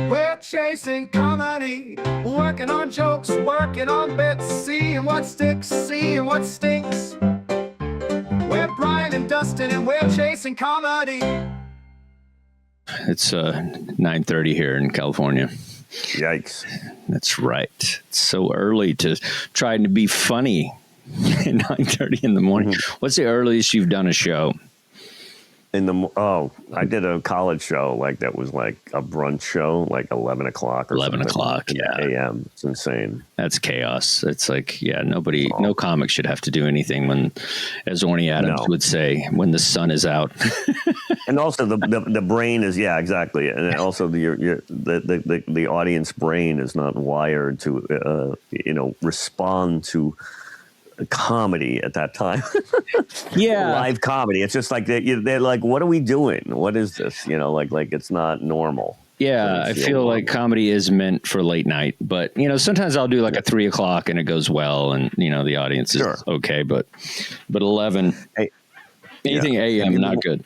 We're chasing comedy, working on jokes, working on bits, seeing what sticks, seeing what stinks. We're Brian and Dustin, and we're chasing comedy. It's 9:30 here in California. Yikes. That's right. It's so early to try to be funny at 9:30 in the morning. Mm-hmm. What's the earliest you've done a show? I did a college show that was like a brunch show, like 11 o'clock or 11 o'clock, yeah. a.m. It's insane. That's chaos. It's like, no comic should have to do anything when, as Orny Adams would say, when the sun is out. And also the brain is, exactly. And also the audience brain is not wired to, respond to comedy at that time. Live comedy. It's just like they're like, what are we doing? What is this? It's not normal. I feel like comedy is meant for late night, but sometimes I'll do like a 3 o'clock and it goes well, and the audience is okay, but 11 anything AM not good.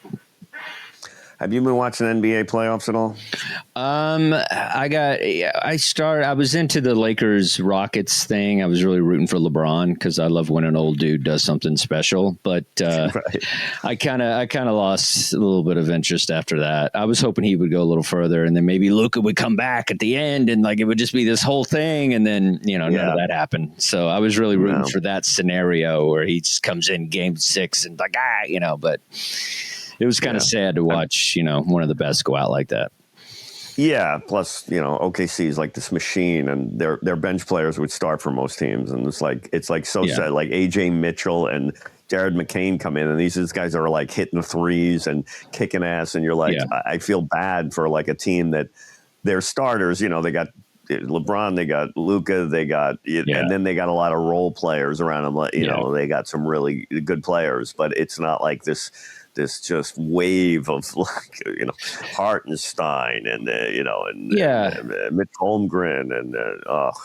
Have you been watching NBA playoffs at all? I was into the Lakers Rockets thing. I was really rooting for LeBron because I love when an old dude does something special. But right. I kind of lost a little bit of interest after that. I was hoping he would go a little further, and then maybe Luka would come back at the end, and it would just be this whole thing. And then none of that happened. So I was really rooting for that scenario where he just comes in Game 6 and but. It was kind of sad to watch, one of the best go out like that. Yeah. Plus, OKC is like this machine, and their bench players would start for most teams, and it's like so sad. Like AJ Mitchell and Jared McCain come in, and these guys are like hitting threes and kicking ass, and you're like, I feel bad for like a team that their starters, they got LeBron, they got Luka, they got, and then they got a lot of role players around them. They got some really good players, but it's not like this just wave of Hartenstein and Mitch Holmgren and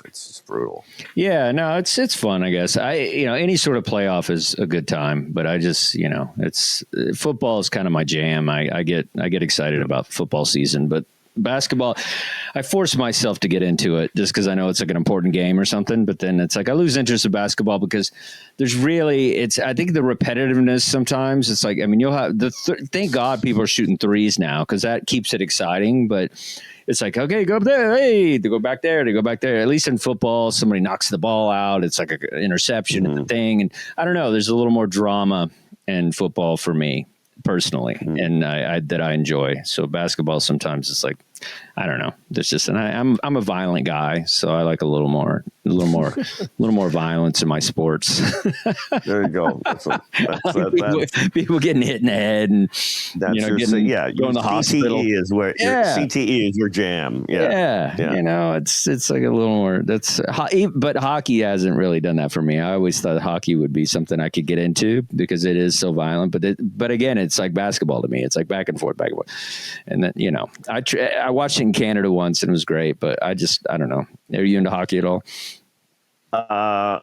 it's just brutal. Yeah, no, it's fun, I guess. Any sort of playoff is a good time, but I just it's football is kind of my jam. I get excited about football season, but basketball, I force myself to get into it just because I know it's like an important game or something. But then it's like I lose interest in basketball because there's really I think the repetitiveness sometimes. It's like, you'll have thank God people are shooting threes now because that keeps it exciting. But it's like, okay, go up there, hey, they go back there, they go back there. At least in football, somebody knocks the ball out. It's like an interception and the thing, and I don't know. There's a little more drama in football for me personally, and I enjoy. So basketball sometimes it's like, I don't know. There's just, and I'm a violent guy, so I like a little more violence in my sports. There you go. People getting hit in the head, and going to the hospital. CTE is your jam. Yeah. It's like a little more. But hockey hasn't really done that for me. I always thought hockey would be something I could get into because it is so violent. But again, it's like basketball to me. It's like back and forth. And then I watched it in Canada once and it was great, but I don't know. Are you into hockey at all? I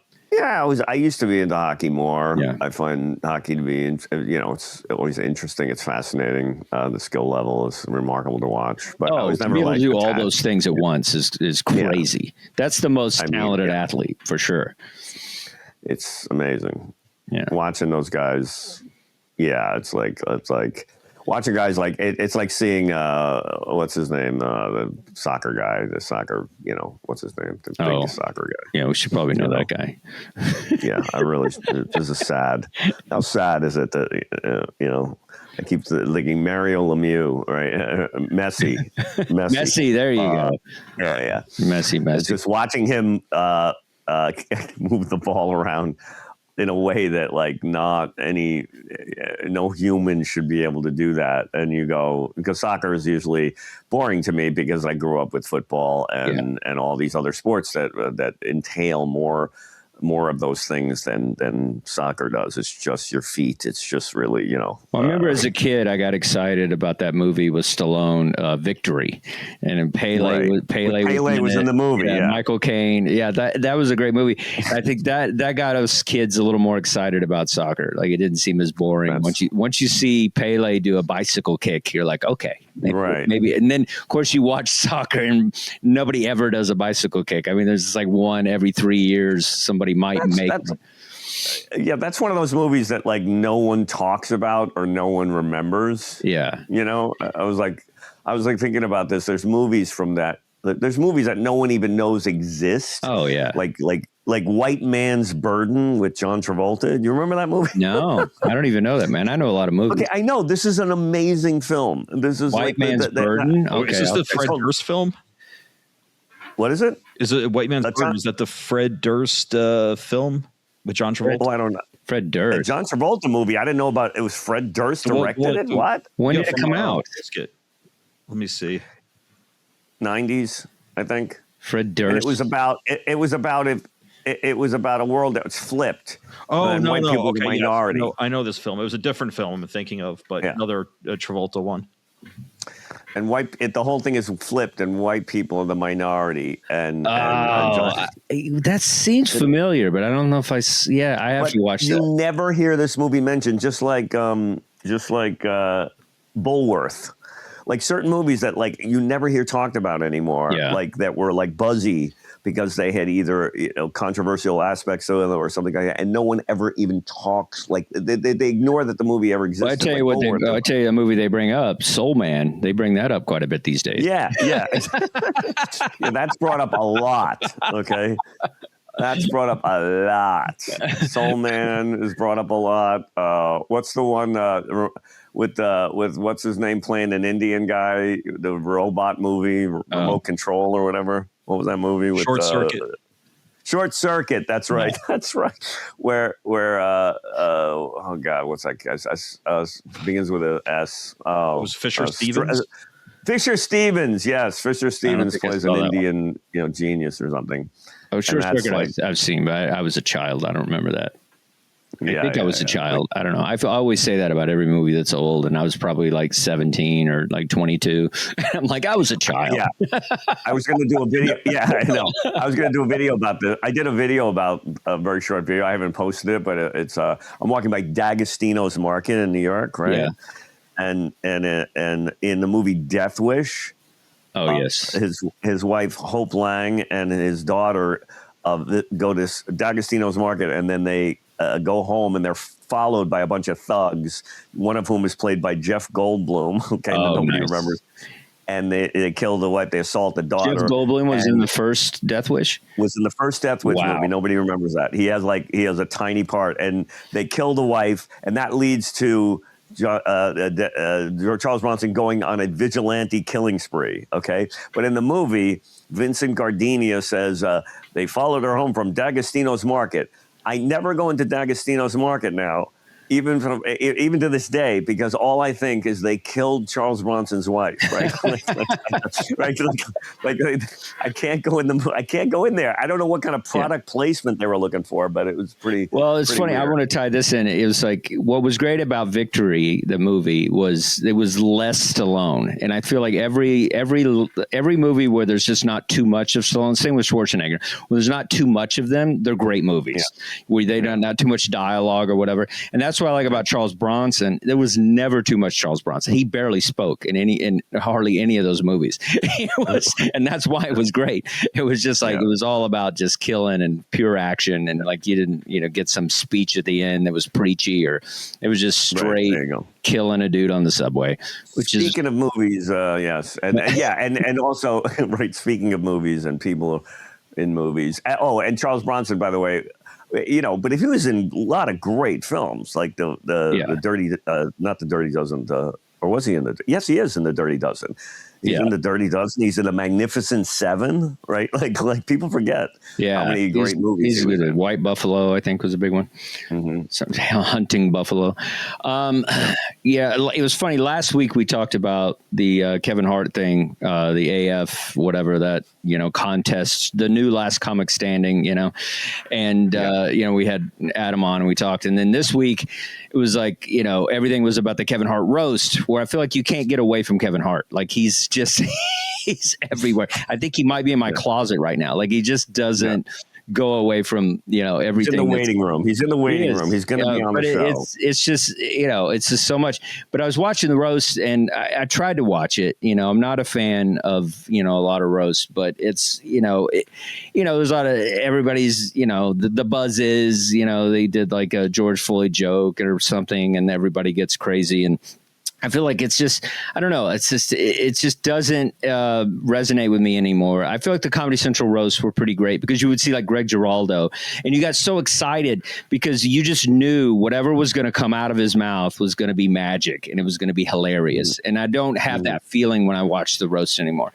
used to be into hockey more. Yeah. I find hockey to be, it's always interesting. It's fascinating. The skill level is remarkable to watch. But I was never to be able to do all attached. those things at once is crazy. Yeah. That's the most talented athlete for sure. It's amazing. Yeah, watching those guys. Yeah, it's like watching guys like it's like seeing what's his name, the soccer guy, what's his name, the biggest soccer guy. Yeah, we should probably know that guy. Yeah, I really. This is sad. How sad is it that I keep thinking Mario Lemieux, right? Messi. Messi. There you go. Yeah. Messi. It's just watching him move the ball around in a way that no human should be able to do that. And you go, because soccer is usually boring to me because I grew up with football and all these other sports that entail more of those things than soccer does. It's just your feet. It's just really, Well, I remember as a kid, I got excited about that movie with Stallone, Victory, and Pele was in the movie. Yeah. Michael Caine. Yeah, that was a great movie. I think that got us kids a little more excited about soccer. Like it didn't seem as boring. Once you see Pele do a bicycle kick, you're like, okay, Right. Maybe. And then, of course, you watch soccer and nobody ever does a bicycle kick. I mean, there's just like one every 3 years somebody might make. That's one of those movies that like no one talks about or no one remembers. Yeah. You know, I was like thinking about this. There's movies from that. There's movies that no one even knows exist. Oh, yeah. Like White Man's Burden with John Travolta. Do you remember that movie? No, I don't even know that, man. I know a lot of movies. Okay, I know. This is an amazing film. This is White Man's Burden. Okay, is this the Fred Durst film? What is it? Is it White Man's Burden? Is that the Fred Durst film with John Travolta? Oh, I don't know. Fred Durst. The John Travolta movie. I didn't know about. It was Fred Durst directed it. What? When did it come out? Let me see. 90s, I think. Fred Durst. And it was about a world that was flipped. Oh, no, white people were the minority. No, I know this film. It was a different film I'm thinking of, but another Travolta one. And the whole thing is flipped, and white people are the minority. That seems familiar, but I don't know if I have to watch that. You never hear this movie mentioned, just like Bulworth. Like certain movies that like you never hear talked about anymore, like that were like buzzy because they had either controversial aspects of them or something like that, and no one ever even talks. Like they ignore that the movie ever existed. Well, I tell you I tell you the movie they bring up, Soul Man. They bring that up quite a bit these days. Yeah. That's brought up a lot. Okay. That's brought up a lot. Soul Man is brought up a lot. What's the one with what's his name playing an Indian guy? The robot movie, Remote Control or whatever. What was that movie with Short Circuit? Short Circuit. That's right. That's right. Where oh God, what's that guy's? Begins with a S. Oh, it was Fisher Stevens. Fisher Stevens. Yes, Fisher Stevens plays an Indian, genius or something. Oh, Short Circuit I've seen, but I was a child. I don't remember that. I think I was a child. I don't know. I always say that about every movie that's old, and I was probably like 17 or like 22. I'm like, I was a child. Yeah. I was going to do a video. Yeah, I know. I was going to do a video about this. I did a video about a very short video. I haven't posted it, but it's I'm walking by D'Agostino's Market in New York, right? Yeah. And in the movie Death Wish, yes, his wife Hope Lang and his daughter go to D'Agostino's Market, and then they go home, and they're followed by a bunch of thugs, one of whom is played by Jeff Goldblum. Okay, nobody remembers. And they kill the wife. They assault the daughter. Jeff Goldblum was in the first Death Wish. Was in the first Death Wish movie. Nobody remembers that. He has a tiny part, and they kill the wife, and that leads to Charles Bronson going on a vigilante killing spree. Okay, but in the movie, Vincent Gardenia says they followed her home from D'Agostino's Market. I never go into D'Agostino's Market now, even to this day, because all I think is they killed Charles Bronson's wife. Right? I can't go in there. I don't know what kind of product placement they were looking for, but it was pretty. Well, it's funny. Weird. I want to tie this in. It was like what was great about Victory, the movie, was it was less Stallone, and I feel like every movie where there's just not too much of Stallone. Same with Schwarzenegger. When there's not too much of them, they're great movies. Yeah. Where they don't not too much dialogue or whatever, and that's what I like about Charles Bronson. There was never too much Charles Bronson. He barely spoke in hardly any of those movies. And that's why it was great. It was just like it was all about just killing and pure action, and like you didn't get some speech at the end that was preachy, or it was just straight killing a dude on the subway. Speaking of movies, yes, and also right. Speaking of movies and people in movies. Oh, and Charles Bronson, by the way. But if he was in a lot of great films, like the Dirty, not the Dirty Dozen, or was he in the? Yes, he is in the Dirty Dozen. He's in the Dirty Dozen. He's in the Magnificent Seven, right? Like people forget how many great movies. He's with White Buffalo, I think, was a big one. Mm-hmm. Hunting Buffalo. It was funny. Last week we talked about the Kevin Hart thing, the AF, whatever that contest, the new Last Comic Standing, and we had Adam on and we talked, and then this week it was like everything was about the Kevin Hart roast, where I feel like you can't get away from Kevin Hart. Like he's everywhere. I think he might be in my closet right now. Like he just doesn't go away from, everything. He's in the waiting room. He's in the waiting room. He's going to be on the show. It's just, it's just so much. But I was watching the roast, and I tried to watch it. I'm not a fan of, a lot of roasts, but it's, there's a lot of everybody's, the buzz is, they did like a George Floyd joke or something, and everybody gets crazy. And I feel like it's just, I don't know. It just doesn't resonate with me anymore. I feel like the Comedy Central roasts were pretty great because you would see like Greg Giraldo, and you got so excited because you just knew whatever was going to come out of his mouth was going to be magic and it was going to be hilarious. And I don't have that feeling when I watch the roasts anymore.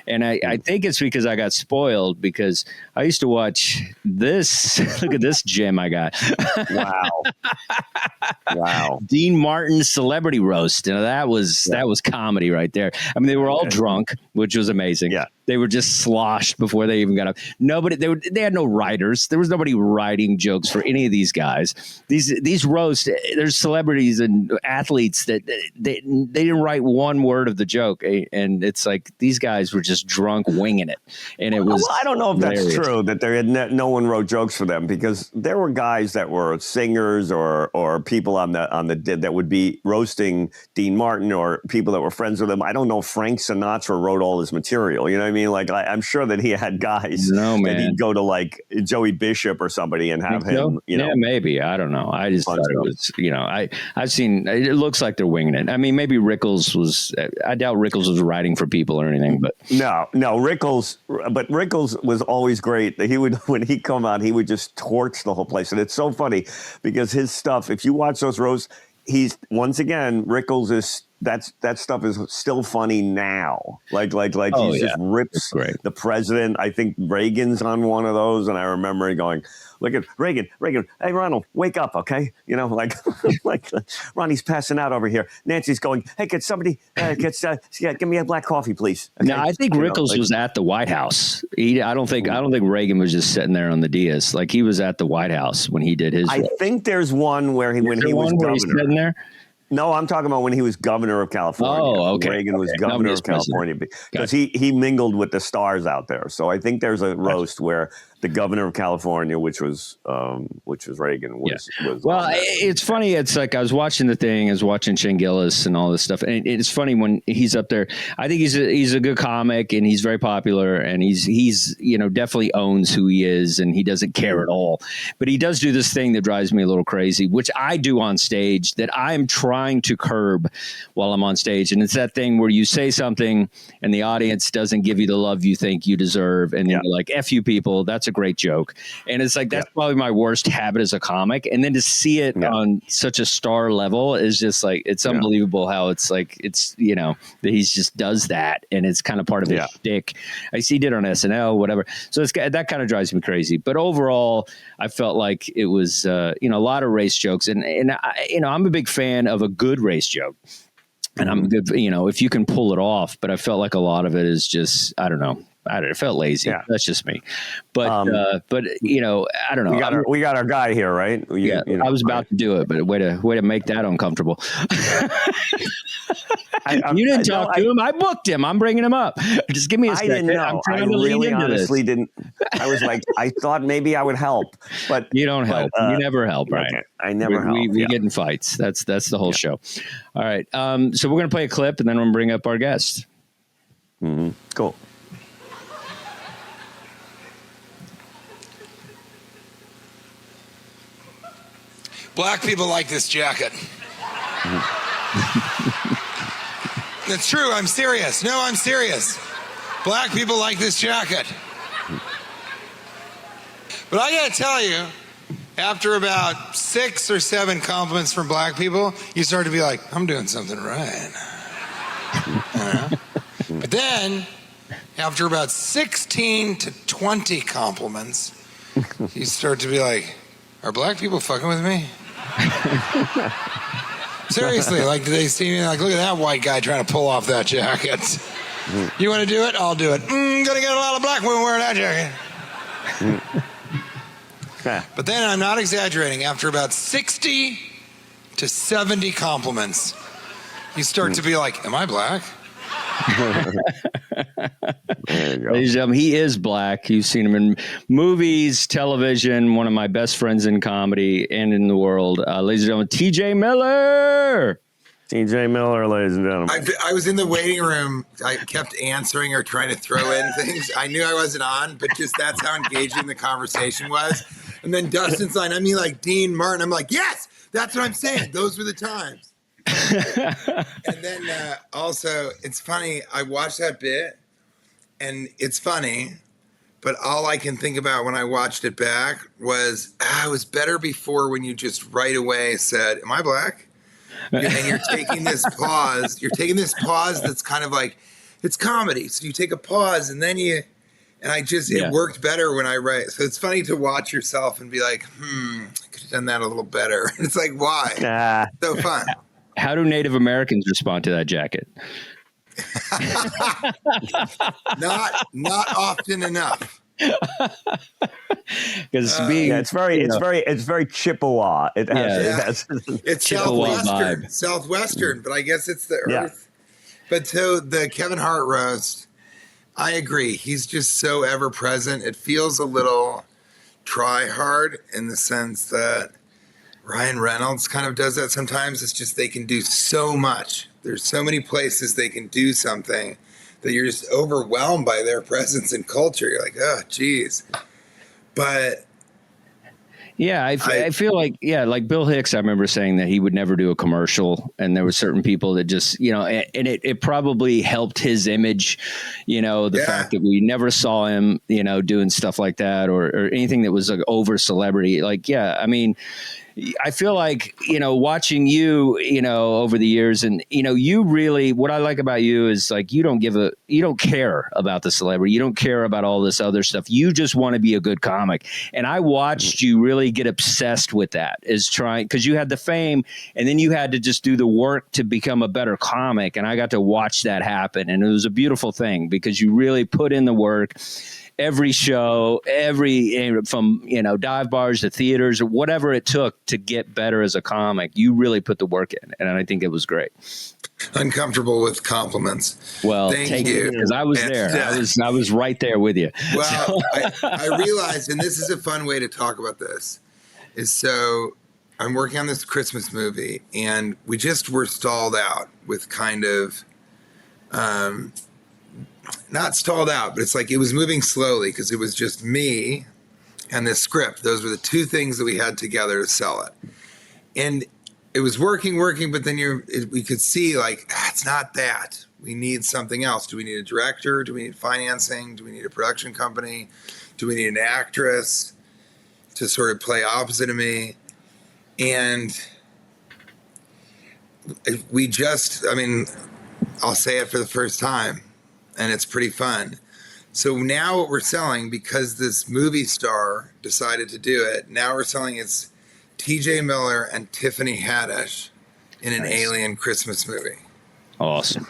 And I think it's because I got spoiled because I used to watch this. Look at this gem I got. Wow. Wow. Dean Martin's celebrity roast. That was comedy right there. I mean, they were all drunk, which was amazing. Yeah. They were just sloshed before they even got up. They had no writers. There was nobody writing jokes for any of these guys. These roasts, there's celebrities and athletes that they didn't write one word of the joke. And it's like these guys were just drunk winging it. And it was I don't know if hilarious. that's true, that there had no one wrote jokes for them, because there were guys that were singers or people on the that would be roasting Dean Martin or people that were friends with him. I don't know if Frank Sinatra wrote all his material. You know what I mean? Like, I'm sure that he had guys that he'd go to like Joey Bishop or somebody and have him, Yeah, maybe. I don't know. I just thought it was, I've seen, it looks like they're winging it. I mean, maybe I doubt Rickles was writing for people or anything, but. No, Rickles was always great. When he come out, he would just torch the whole place. And it's so funny because his stuff, if you watch those roasts, Rickles is, that stuff is still funny now. Like he just rips the president. I think Reagan's on one of those, and I remember going, "Look at Reagan! Hey, Ronald, wake up, okay? Like Ronnie's passing out over here. Nancy's going, hey, could somebody give me a black coffee, please?" Okay? No, I think Rickles was at the White House. I don't think Reagan was just sitting there on the dais. Like, he was at the White House when he did his. I think there's one where when he was governor. He's sitting there? No, I'm talking about when he was governor of California. Oh, okay. Reagan was governor of California because he mingled with the stars out there. So I think there's a roast where the governor of California, which was Reagan, was well, it's funny. It's like I was watching the thing, I was watching Gillis and all this stuff, and it's funny when he's up there. I think he's a good comic, and he's very popular, and he's definitely owns who he is, and he doesn't care at all. But he does do this thing that drives me a little crazy, which I do on stage that I'm trying to curb while I'm on stage, and it's that thing where you say something and the audience doesn't give you the love you think you deserve, and then you're like, "F you people, that's a great joke." And it's like, that's probably my worst habit as a comic. And then to see it on such a star level is just like, it's unbelievable how it's like, that he's just does that. And it's kind of part of his shtick. I see he did on SNL, whatever. So that kind of drives me crazy. But overall, I felt like it was, a lot of race jokes. And I'm a big fan of a good race joke. And I'm good, if you can pull it off. But I felt like a lot of it is just, I don't know. It felt lazy. Yeah. That's just me. But I don't know. We got our guy here, right? I was about to do it, but way to make that uncomfortable. You didn't talk to him. I booked him. I'm bringing him up. Just give me a second. I didn't know. I really honestly didn't. I was like, I thought maybe I would help, but you don't help. You never help, right? Okay. I never help. We get in fights. That's the whole show. All right. So we're gonna play a clip, and then we're gonna bring up our guest. Mm-hmm. Cool. Black people like this jacket. That's true. I'm serious. No, I'm serious. Black people like this jacket. But I gotta tell you, after about 6 or 7 compliments from black people, you start to be like, I'm doing something right. But then, after about 16 to 20 compliments, you start to be like, are black people fucking with me? Seriously, like, do they see me like, look at that white guy trying to pull off that jacket? You want to do it? I'll do it. Gonna get a lot of black women wearing that jacket. But then I'm not exaggerating. After about 60 to 70 compliments, you start to be like, am I black? There you go. Ladies and gentlemen, he is black. You've seen him in movies, television, one of my best friends in comedy and in the world. Ladies and gentlemen, TJ Miller. TJ Miller, ladies and gentlemen. I was in the waiting room. I kept answering or trying to throw in things. I knew I wasn't on, but just that's how engaging the conversation was. And then Dustin's line, I mean, like Dean Martin. I'm like, yes, that's what I'm saying. Those were the times. And then also, it's funny. I watched that bit, and it's funny, but all I can think about when I watched it back was, it was better before when you just right away said, am I black? And you're taking this pause. You're taking this pause that's kind of like, it's comedy. So you take a pause, and then it worked better when I write. So it's funny to watch yourself and be like, I could have done that a little better. And it's like, why? So fun. How do Native Americans respond to that jacket? Not often enough. Because it's very Chippewa. It has it's Chippewa Southwestern, but I guess it's the earth. But so the Kevin Hart roast, I agree. He's just so ever present. It feels a little try hard in the sense that Ryan Reynolds kind of does that sometimes. It's just they can do so much. There's so many places they can do something that you're just overwhelmed by their presence and culture. You're like, oh, geez. But yeah, I feel like, like Bill Hicks, I remember saying that he would never do a commercial, and there were certain people that just, and it probably helped his image, the fact that we never saw him, doing stuff like that or anything that was like over celebrity. Like, I mean, I feel like, watching you, over the years, and, you really, what I like about you is like, you don't care about the celebrity. You don't care about all this other stuff. You just want to be a good comic. And I watched you really get obsessed with that, because you had the fame, and then you had to just do the work to become a better comic. And I got to watch that happen. And it was a beautiful thing because you really put in the work. Every show, from dive bars to theaters or whatever it took to get better as a comic, you really put the work in, and I think it was great. Uncomfortable with compliments. Well, thank you, because I was there. I was right there with you. Well, I realized, and this is a fun way to talk about this, is so I'm working on this Christmas movie, and we just were stalled out with kind of. Not stalled out, but it's like it was moving slowly because it was just me and this script. Those were the two things that we had together to sell it. And it was working, but then we could see like, it's not that. We need something else. Do we need a director? Do we need financing? Do we need a production company? Do we need an actress to sort of play opposite of me? And I'll say it for the first time. And it's pretty fun. So now what we're selling, because this movie star decided to do it, now we're selling it's TJ Miller and Tiffany Haddish in an alien Christmas movie. Awesome.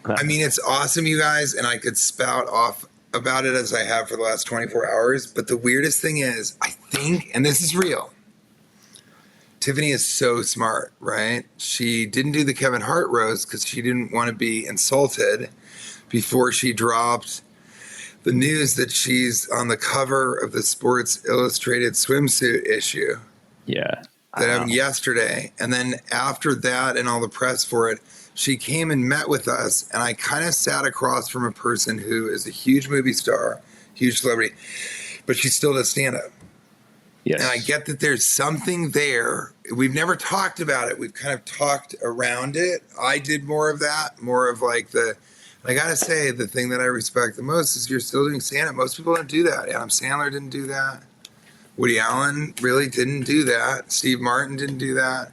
I mean, it's awesome, you guys, and I could spout off about it as I have for the last 24 hours. But the weirdest thing is, I think, and this is real, Tiffany is so smart, right? She didn't do the Kevin Hart roast because she didn't want to be insulted before she dropped the news that she's on the cover of the Sports Illustrated swimsuit issue. Yeah. That happened yesterday. And then after that and all the press for it, she came and met with us. And I kind of sat across from a person who is a huge movie star, huge celebrity, but she still does stand up. Yes. And I get that there's something there. We've never talked about it. We've kind of talked around it. I did more of that, more of like I got to say, the thing that I respect the most is you're still doing stand-up. Most people don't do that. Adam Sandler didn't do that. Woody Allen really didn't do that. Steve Martin didn't do that.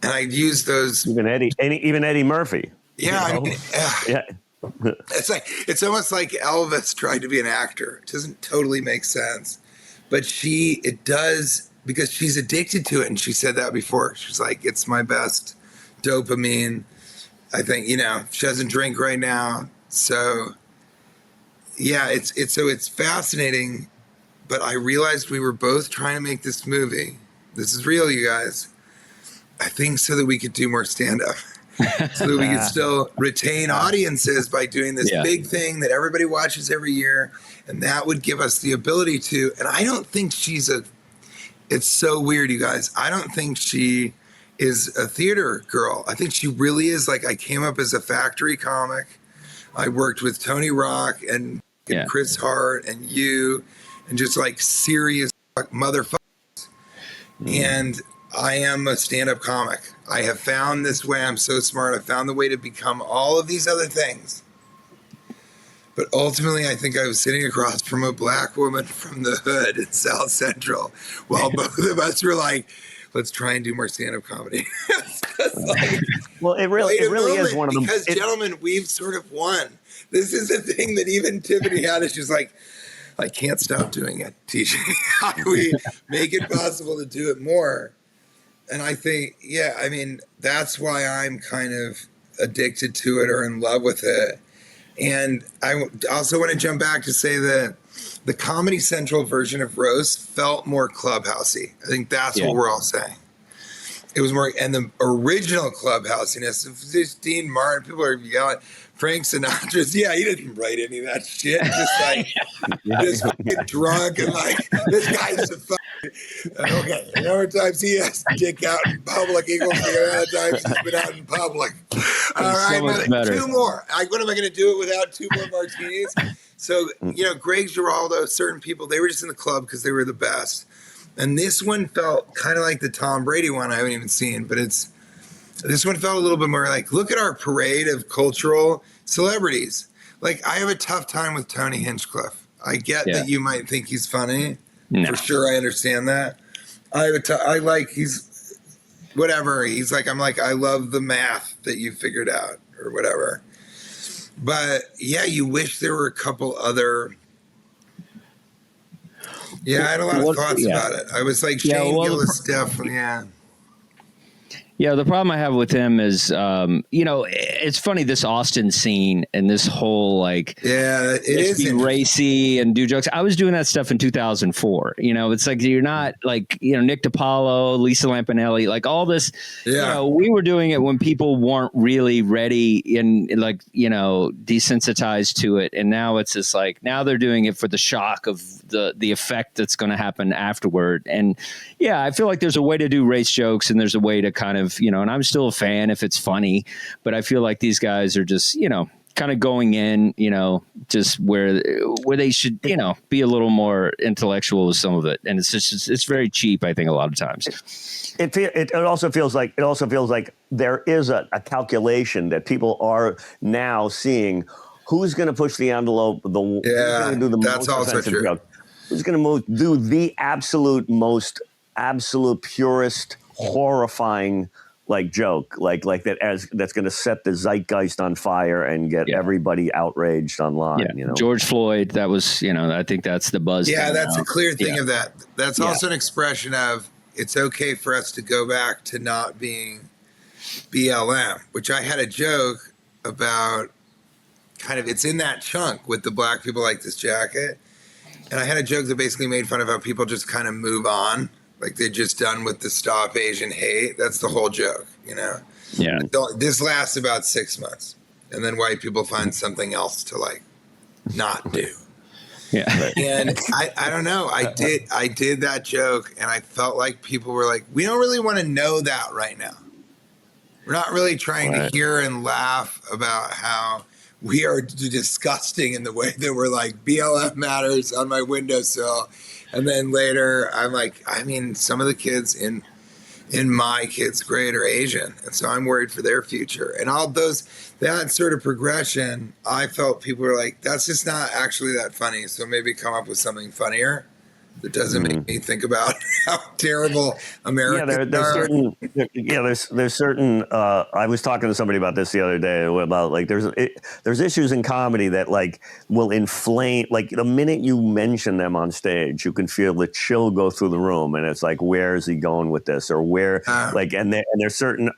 And I use those. Even Eddie Murphy. Yeah. I mean, it's almost like Elvis tried to be an actor. It doesn't totally make sense. But it does, because she's addicted to it. And she said that before. She's like, it's my best dopamine. I think, she doesn't drink right now. So yeah, it's fascinating. But I realized we were both trying to make this movie. This is real, you guys. I think so that we could do more stand-up. so that we can still retain audiences by doing this big thing that everybody watches every year. And that would give us the ability to, and I don't think it's so weird, you guys. I don't think she is a theater girl. I think she really is. Like, I came up as a factory comic. I worked with Tony Rock and Chris Hart and you, and just like serious motherfuckers. And I am a stand-up comic. I have found this way. I'm so smart. I found the way to become all of these other things. But ultimately, I think I was sitting across from a black woman from the hood in South Central while both of us were like, let's try and do more stand-up comedy. Well, it really is one of them. Because, gentlemen, we've sort of won. This is the thing that even Tiffany Haddish is like, I can't stop doing it, TJ. How do we make it possible to do it more? And I think, I mean, that's why I'm kind of addicted to it or in love with it. And I also want to jump back to say that the Comedy Central version of Roast felt more clubhousey. I think that's what we're all saying. It was more, and the original clubhousiness of this Dean Martin, people are yelling, Frank Sinatra's, he didn't write any of that shit. Just like, just get drunk and like, this guy's the fucking, okay, the number of times he has to dick out in public equals the amount of times he's been out in public. All right, two more. What am I going to do it without two more martinis? So, Greg Giraldo, certain people, they were just in the club because they were the best. And this one felt kind of like the Tom Brady one I haven't even seen, but this one felt a little bit more like, look at our parade of cultural celebrities. Like, I have a tough time with Tony Hinchcliffe. I get that you might think he's funny. No. For sure, I understand that. He's whatever. He's like, I love the math that you figured out or whatever. But you wish there were a couple other. I had a lot of thoughts about it. I was like, Shane Gillis definitely, Yeah, the problem I have with him is, it's funny, this Austin scene and this whole it is racy and do jokes. I was doing that stuff in 2004. It's like you're not like, Nick DiPaolo, Lisa Lampanelli, like all this. Yeah. We were doing it when people weren't really ready and desensitized to it. And now it's just like, now they're doing it for the shock of the effect that's going to happen afterward. And I feel like there's a way to do race jokes and there's a way to kind of, and I'm still a fan if it's funny, but I feel like these guys are just, kind of going in, just where they should, be a little more intellectual with some of it. And it's just, it's very cheap, I think, a lot of times. It also feels like there is a calculation that people are now seeing who's going to push the envelope, who's going to do the most offensive joke, who's going to do the absolute purest, horrifying joke that's going to set the zeitgeist on fire and get everybody outraged online. George Floyd, that was I think that's the buzz. That's a clear thing of that. That's also an expression of it's okay for us to go back to not being BLM, which I had a joke about. Kind of, it's in that chunk with the black people like this jacket, and I had a joke that basically made fun of how people just kind of move on. Like they're just done with the Stop Asian Hate. That's the whole joke, Yeah. This lasts about 6 months. And then white people find something else to not do. Yeah. And I don't know. I did that joke and I felt like people were like, we don't really want to know that right now. We're not really trying to hear and laugh about how we are disgusting in the way that we're like BLM matters on my windowsill. And then later, I'm like, some of the kids in my kids' grade are Asian. And so I'm worried for their future. And all that sort of progression, I felt people were like, that's just not actually that funny. So maybe come up with something funnier that doesn't make me think about how terrible Americans are. There's certain. I was talking to somebody about this the other day about there's issues in comedy that will inflame. The minute you mention them on stage, you can feel the chill go through the room, and it's like, where is he going with this, or where and there's certain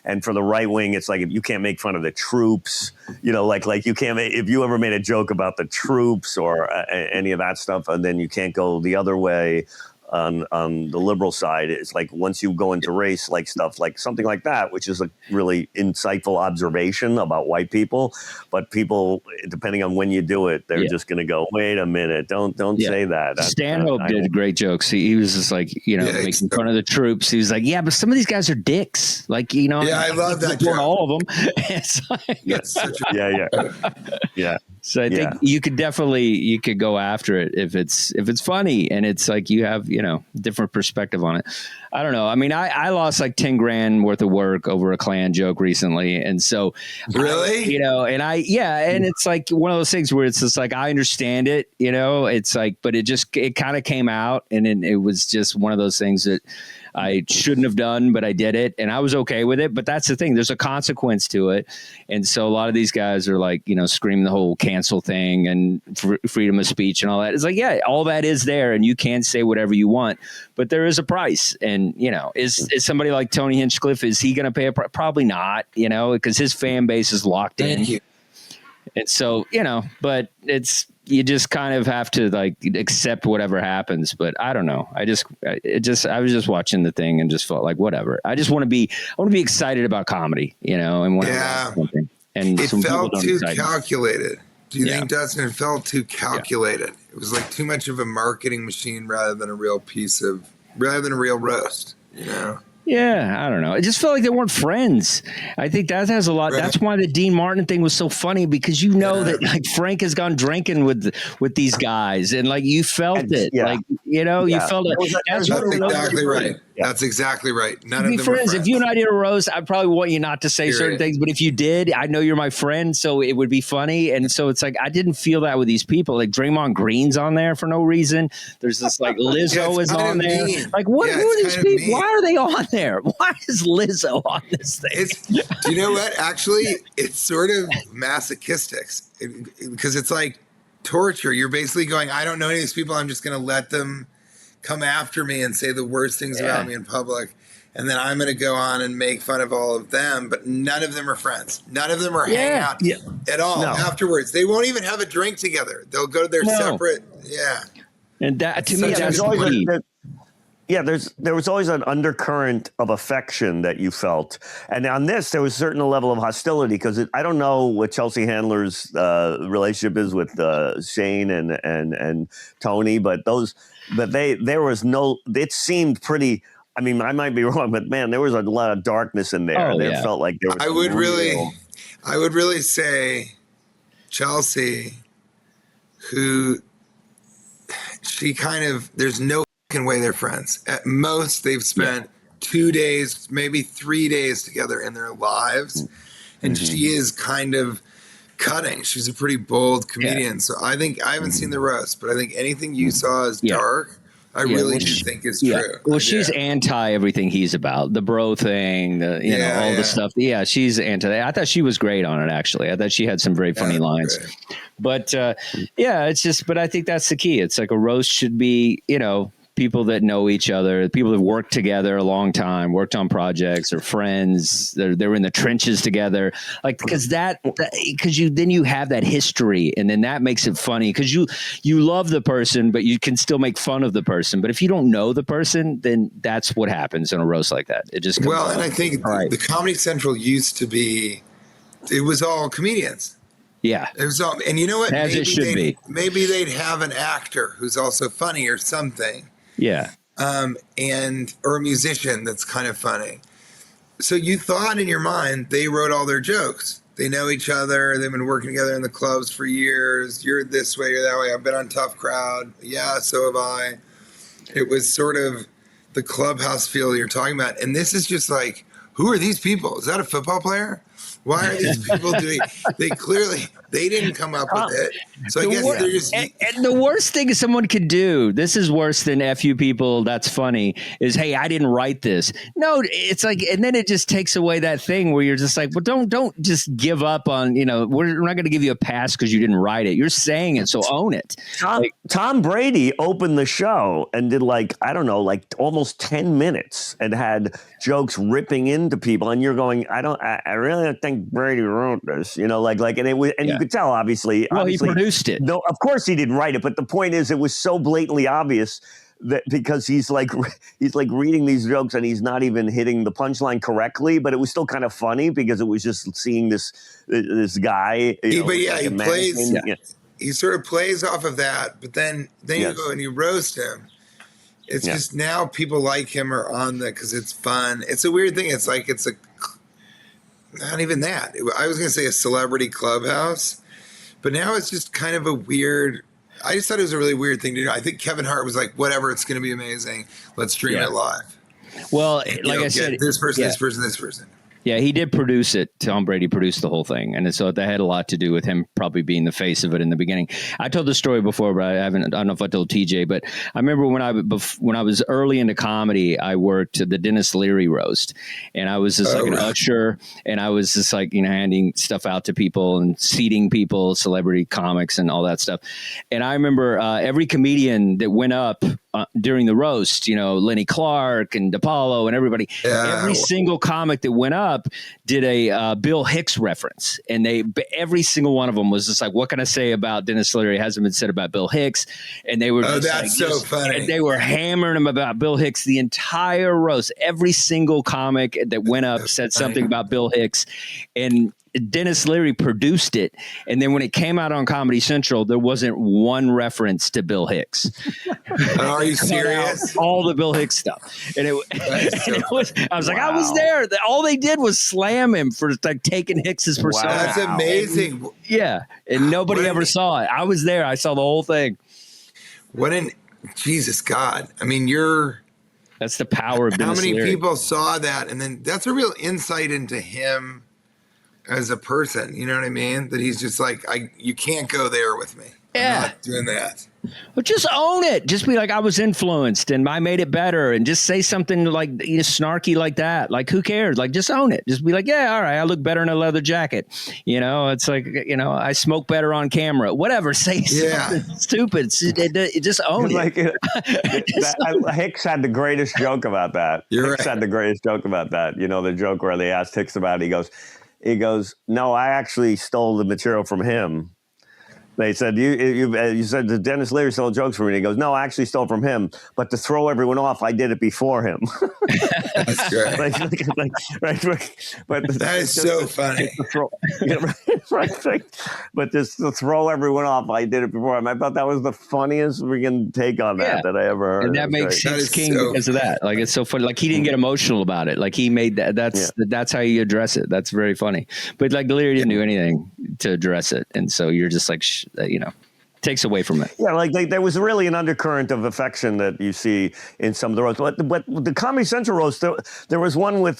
and for the right wing, it's like if you can't make fun of the troops, you can't if you ever made a joke about the troops or any of that stuff, and then you can't go the other way. on the liberal side. It's like once you go into race, like stuff like something like that, which is a really insightful observation about white people. But people, depending on when you do it, they're just going to go, wait a minute, don't say that. Stanhope did great jokes. He was just like, making fun of the troops. He was like, yeah, but some of these guys are dicks. Like, Yeah, I love that joke. All of them. It's like, yeah. So I think you could go after it if it's funny and it's like you have, different perspective on it. I don't know. I mean, I lost like 10 grand worth of work over a Klan joke recently. And so really, and it's like one of those things where it's just like, I understand it, it's like, but it kind of came out and then it was just one of those things that I shouldn't have done, but I did it and I was okay with it. But that's the thing. There's a consequence to it. And so a lot of these guys are like, screaming the whole cancel thing and freedom of speech and all that. It's like, yeah, all that is there and you can say whatever you want, but there is a price. And, is somebody like Tony Hinchcliffe, is he going to pay a price? Probably not, because his fan base is locked in. Thank you. And so, but you just kind of have to like accept whatever happens. But I don't know. I was just watching the thing and just felt like whatever. I want to be excited about comedy, and something. And it felt too calculated. Do you think, Dustin, it felt too calculated? Yeah. It was like too much of a marketing machine rather than a real roast, Yeah, I don't know. It just felt like they weren't friends. I think that has a lot. Right. That's why the Dean Martin thing was so funny because that like Frank has gone drinking with these guys and like you felt it. Yeah. Like you felt it. That's exactly right. Yeah. That's exactly right. None of them friends. Were friends. If you and I did a roast, I'd probably want you not to say certain things. But if you did, I know you're my friend, so it would be funny. And so it's like I didn't feel that with these people. Like Draymond Green's on there for no reason. There's this like Lizzo is on there. Mean. Like what? Who are these people? Why are they on there? Why is Lizzo on this thing? Do you know what? Actually, it's sort of masochistic because it's like torture. You're basically going, I don't know any of these people. I'm just going to let them come after me and say the worst things about me in public. And then I'm going to go on and make fun of all of them. But none of them are friends. None of them are hanging out at all afterwards. They won't even have a drink together. They'll go to their separate. Yeah. And that to me, that's key. There was always an undercurrent of affection that you felt. And on this, there was a certain level of hostility because I don't know what Chelsea Handler's relationship is with Shane and Tony, but it seemed pretty, I mean, I might be wrong, but man, there was a lot of darkness in there. And it felt like there was I would really say Chelsea, who she kind of, there's no way they're friends. At most, they've spent 2 days, maybe 3 days together in their lives. And she is kind of cutting. She's a pretty bold comedian. So I think, I haven't seen the roast, but I think anything you saw is dark. I really do think is true. Well, she's anti everything he's about. The bro thing, all the stuff. Yeah, she's anti that. I thought she was great on it, actually. I thought she had some very funny lines. Great. But it's just, but I think that's the key. It's like a roast should be, people that know each other, people that worked together a long time, worked on projects, or friends. They're in the trenches together, like because you have that history, and then that makes it funny because you love the person, but you can still make fun of the person. But if you don't know the person, then that's what happens in a roast like that. It just comes and I think the Comedy Central used to be, it was all comedians. Yeah, it was all, and you know what? As it should be. Maybe they'd have an actor who's also funny or something. Yeah. Or a musician that's kind of funny. So you thought in your mind they wrote all their jokes. They know each other. They've been working together in the clubs for years. You're this way, you're that way. I've been on Tough Crowd. Yeah, so have I. It was sort of the clubhouse feel you're talking about. And this is just like, who are these people? Is that a football player? Why are these people doing? They didn't come up with it. So I guess they're just. And the worst thing someone could do, this is worse than F you people, that's funny, is, hey, I didn't write this. No, it's like, and then it just takes away that thing where you're just like, well, don't just give up on, we're not going to give you a pass because you didn't write it. You're saying it, so own it. Tom Brady opened the show and did almost 10 minutes and had jokes ripping into people. And you're going, I really don't think Brady wrote this, and it was, and you could tell, obviously. Well, he produced it. No, of course he didn't write it, but the point is, it was so blatantly obvious because he's like reading these jokes and he's not even hitting the punchline correctly, but it was still kind of funny because it was just seeing this guy. He plays. He sort of plays off of that, but then you go and you roast him. It's just now people like him or on because it's fun. It's a weird thing. It's like not even that. I was going to say a celebrity clubhouse, but now it's just kind of a weird. I just thought it was a really weird thing to do. I think Kevin Hart was like, whatever, it's going to be amazing. Let's stream it live. Well, like I said, this person, this person, this person. Yeah, he did produce it. Tom Brady produced the whole thing. And so that had a lot to do with him probably being the face of it in the beginning. I told the story before, but I don't know if I told TJ, but I remember when I was early into comedy, I worked the Dennis Leary roast. And I was just an usher. And I was just handing stuff out to people and seating people, celebrity comics and all that stuff. And I remember every comedian that went up during the roast, Lenny Clark and DePaulo and everybody, every single comic that went up did a Bill Hicks reference. And every single one of them was just like, what can I say about Dennis Leary hasn't been said about Bill Hicks? And they were so funny. And they were hammering him about Bill Hicks the entire roast. Every single comic that went up said something about Bill Hicks. And Dennis Leary produced it, and then when it came out on Comedy Central, there wasn't one reference to Bill Hicks. Are you serious? All the Bill Hicks stuff, and it was. I was like, I was there. All they did was slam him for taking Hicks's persona. Wow. That's amazing. And nobody ever saw it. I was there. I saw the whole thing. Jesus God! I mean, that's the power of Dennis Leary. How many people saw that, and then that's a real insight into him as a person, you know what I mean? That he's just like, you can't go there with me. I'm not doing that. Well, just own it. Just be like, I was influenced and I made it better, and just say something like snarky like that. Like, who cares? Like, just own it. Just be like, yeah, all right, I look better in a leather jacket. It's like, I smoke better on camera. Whatever. Say something stupid. Just own it. Hicks had the greatest joke about that. Hicks had the greatest joke about that. The joke where they asked Hicks about it. He goes, no, I actually stole the material from him. They said, you said that Dennis Leary stole jokes from me. And he goes, no, I actually stole from him. But to throw everyone off, I did it before him. That's great. But that is so funny. But just to throw everyone off, I did it before him. I thought that was the funniest freaking take on that I ever heard. And that makes sense king because of that. Like, it's so funny. Like, he didn't get emotional about it. Like, he made that. That's how you address it. That's very funny. But like, Leary didn't do anything to address it. And so you're just like, takes away from it. Yeah, like there was really an undercurrent of affection that you see in some of the roasts. But the Comedy Central roast, there was one with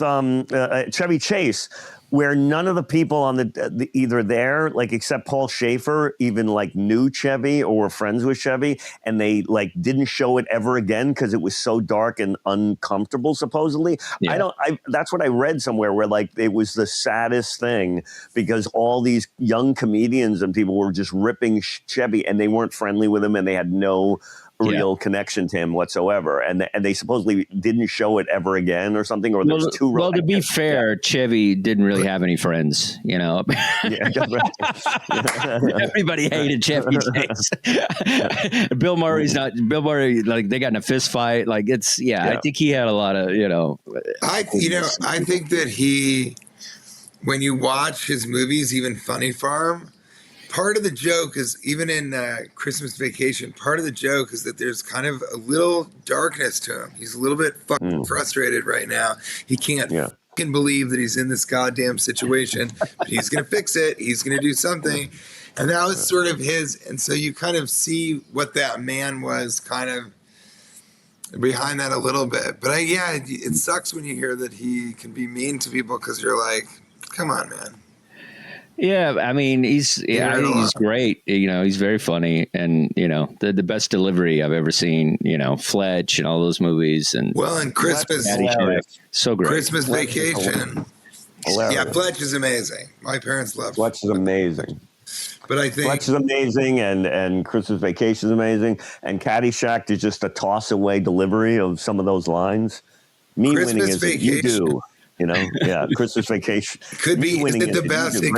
Chevy Chase, where none of the people on the either there, like except Paul Schaefer, even like knew Chevy or were friends with Chevy, and they like didn't show it ever again because it was so dark and uncomfortable. Supposedly, that's what I read somewhere where like it was the saddest thing because all these young comedians and people were just ripping Chevy, and they weren't friendly with him, and they had no real connection to him whatsoever, and they supposedly didn't show it ever again or something. Or there's two. Well, to be fair, Chevy didn't really have any friends. Everybody hated Chevy Chase. Bill Murray, like, they got in a fist fight. Like, it's I think he had a lot of I think that when you watch his movies, even Funny Farm, part of the joke is, even in Christmas Vacation, part of the joke is that there's kind of a little darkness to him. He's a little bit fucking frustrated right now. He can't fucking believe that he's in this goddamn situation, but he's going to fix it. He's going to do something. And that was sort of his. And so you kind of see what that man was kind of behind that a little bit. But it sucks when you hear that he can be mean to people because you're like, come on, man. Yeah, I mean, I think he's great. He's very funny, and the best delivery I've ever seen. Fletch and all those movies, and Christmas, so great. Christmas Vacation. Yeah, Fletch is amazing. My parents love Fletch. Is amazing. But I think Fletch is amazing, and Christmas Vacation is amazing, and Caddyshack is just a toss away delivery of some of those lines. Winning is Vacation. You do. Christmas Vacation could be. Is it the best? It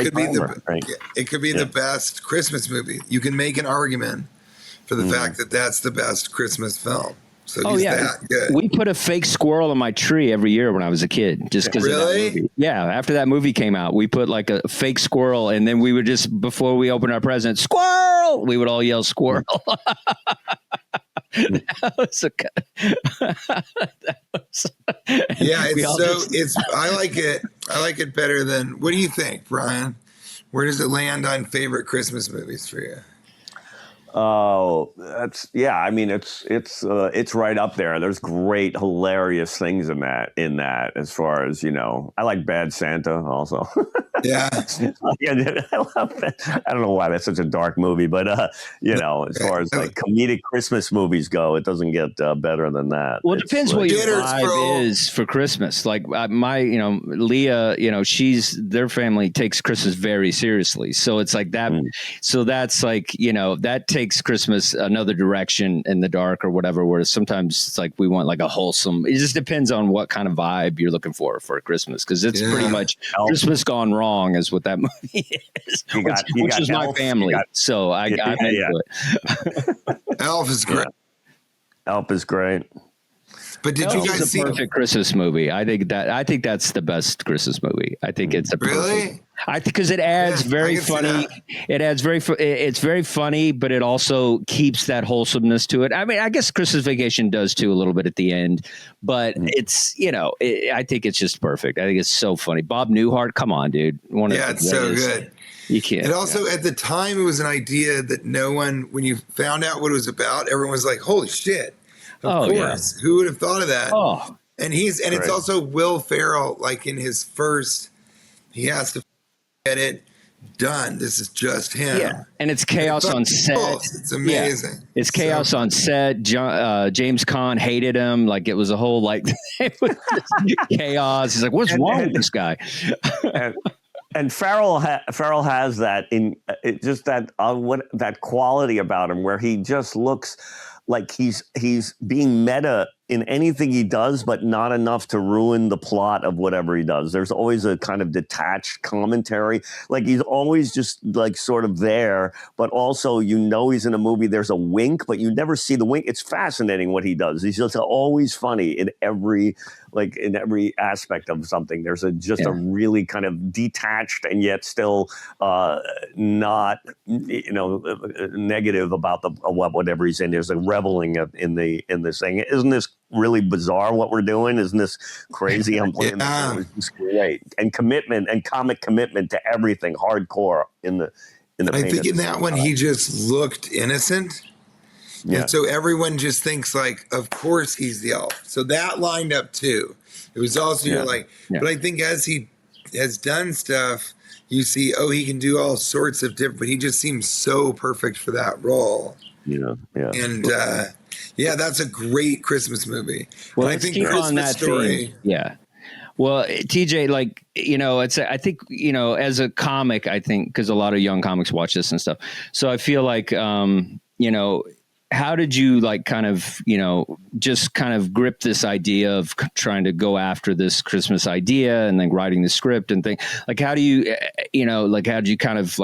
could be the best Christmas movie. You can make an argument for the fact that that's the best Christmas film. So he's that good. We put a fake squirrel in my tree every year when I was a kid, just because. Really? Of that movie. Yeah. After that movie came out, we put like a fake squirrel, and then we would just, before we opened our present, squirrel, we would all yell squirrel. That was a. I like it. I like it better than. What do you think, Brian? Where does it land on favorite Christmas movies for you? Oh, I mean, it's right up there. There's great, hilarious things in that. As far as I like Bad Santa also. Yeah. I love that. I don't know why that's such a dark movie, but as far as like comedic Christmas movies go, it doesn't get better than that. Well, it depends what your vibe is for Christmas. Like Leah, their family takes Christmas very seriously, so it's like that. So that's like that takes Christmas another direction in the dark or whatever. Whereas sometimes it's like we want like a wholesome. It just depends on what kind of vibe you're looking for Christmas, because it's pretty much Christmas gone wrong is what that movie is, which is my family. So I'm into it. Elf is great. Elf is great. But did you guys see a perfect Christmas movie? I think that's the best Christmas movie. I think it's really. I think because it adds very funny. It's very funny, but it also keeps that wholesomeness to it. I mean, I guess Christmas Vacation does too a little bit at the end, but it's I think it's just perfect. I think it's so funny. Bob Newhart, come on, dude. It's so good. You can't. And also at the time, it was an idea that no one, when you found out what it was about, everyone was like, "Holy shit!" Of course, who would have thought of that? Oh, and it's also Will Ferrell. Like in his first, he has to get it done. This is just him. Yeah, and it's chaos on set. It's amazing. Yeah. It's chaos on set. James Caan hated him. Like it was a whole it was just chaos. He's like, "What's wrong with this guy?" And Farrell has that that quality about him where he just looks like he's being meta in anything he does, but not enough to ruin the plot of whatever he does. There's always a kind of detached commentary. Like he's always just like sort of there, but also he's in a movie. There's a wink, but you never see the wink. It's fascinating what he does. He's just always funny in every aspect of something. There's a really kind of detached and yet still not negative about whatever he's in. There's a reveling in this thing. Isn't this really bizarre what we're doing? Isn't this crazy? I'm playing this. It's great. And commitment and comic commitment to everything hardcore in the I think in that one he just looked innocent. Yeah. And so everyone just thinks like, of course he's the elf. So that lined up too. It was also but I think as he has done stuff, you see, he can do all sorts of different, but he just seems so perfect for that role. Yeah. And that's a great Christmas movie. Well, I think Christmas Story. Theme. Yeah. Well, TJ, I think, as a comic, I think, because a lot of young comics watch this and stuff. So I feel like, how did you just kind of grip this idea of trying to go after this Christmas idea and then writing the script and things? Like, how do you, how do you kind of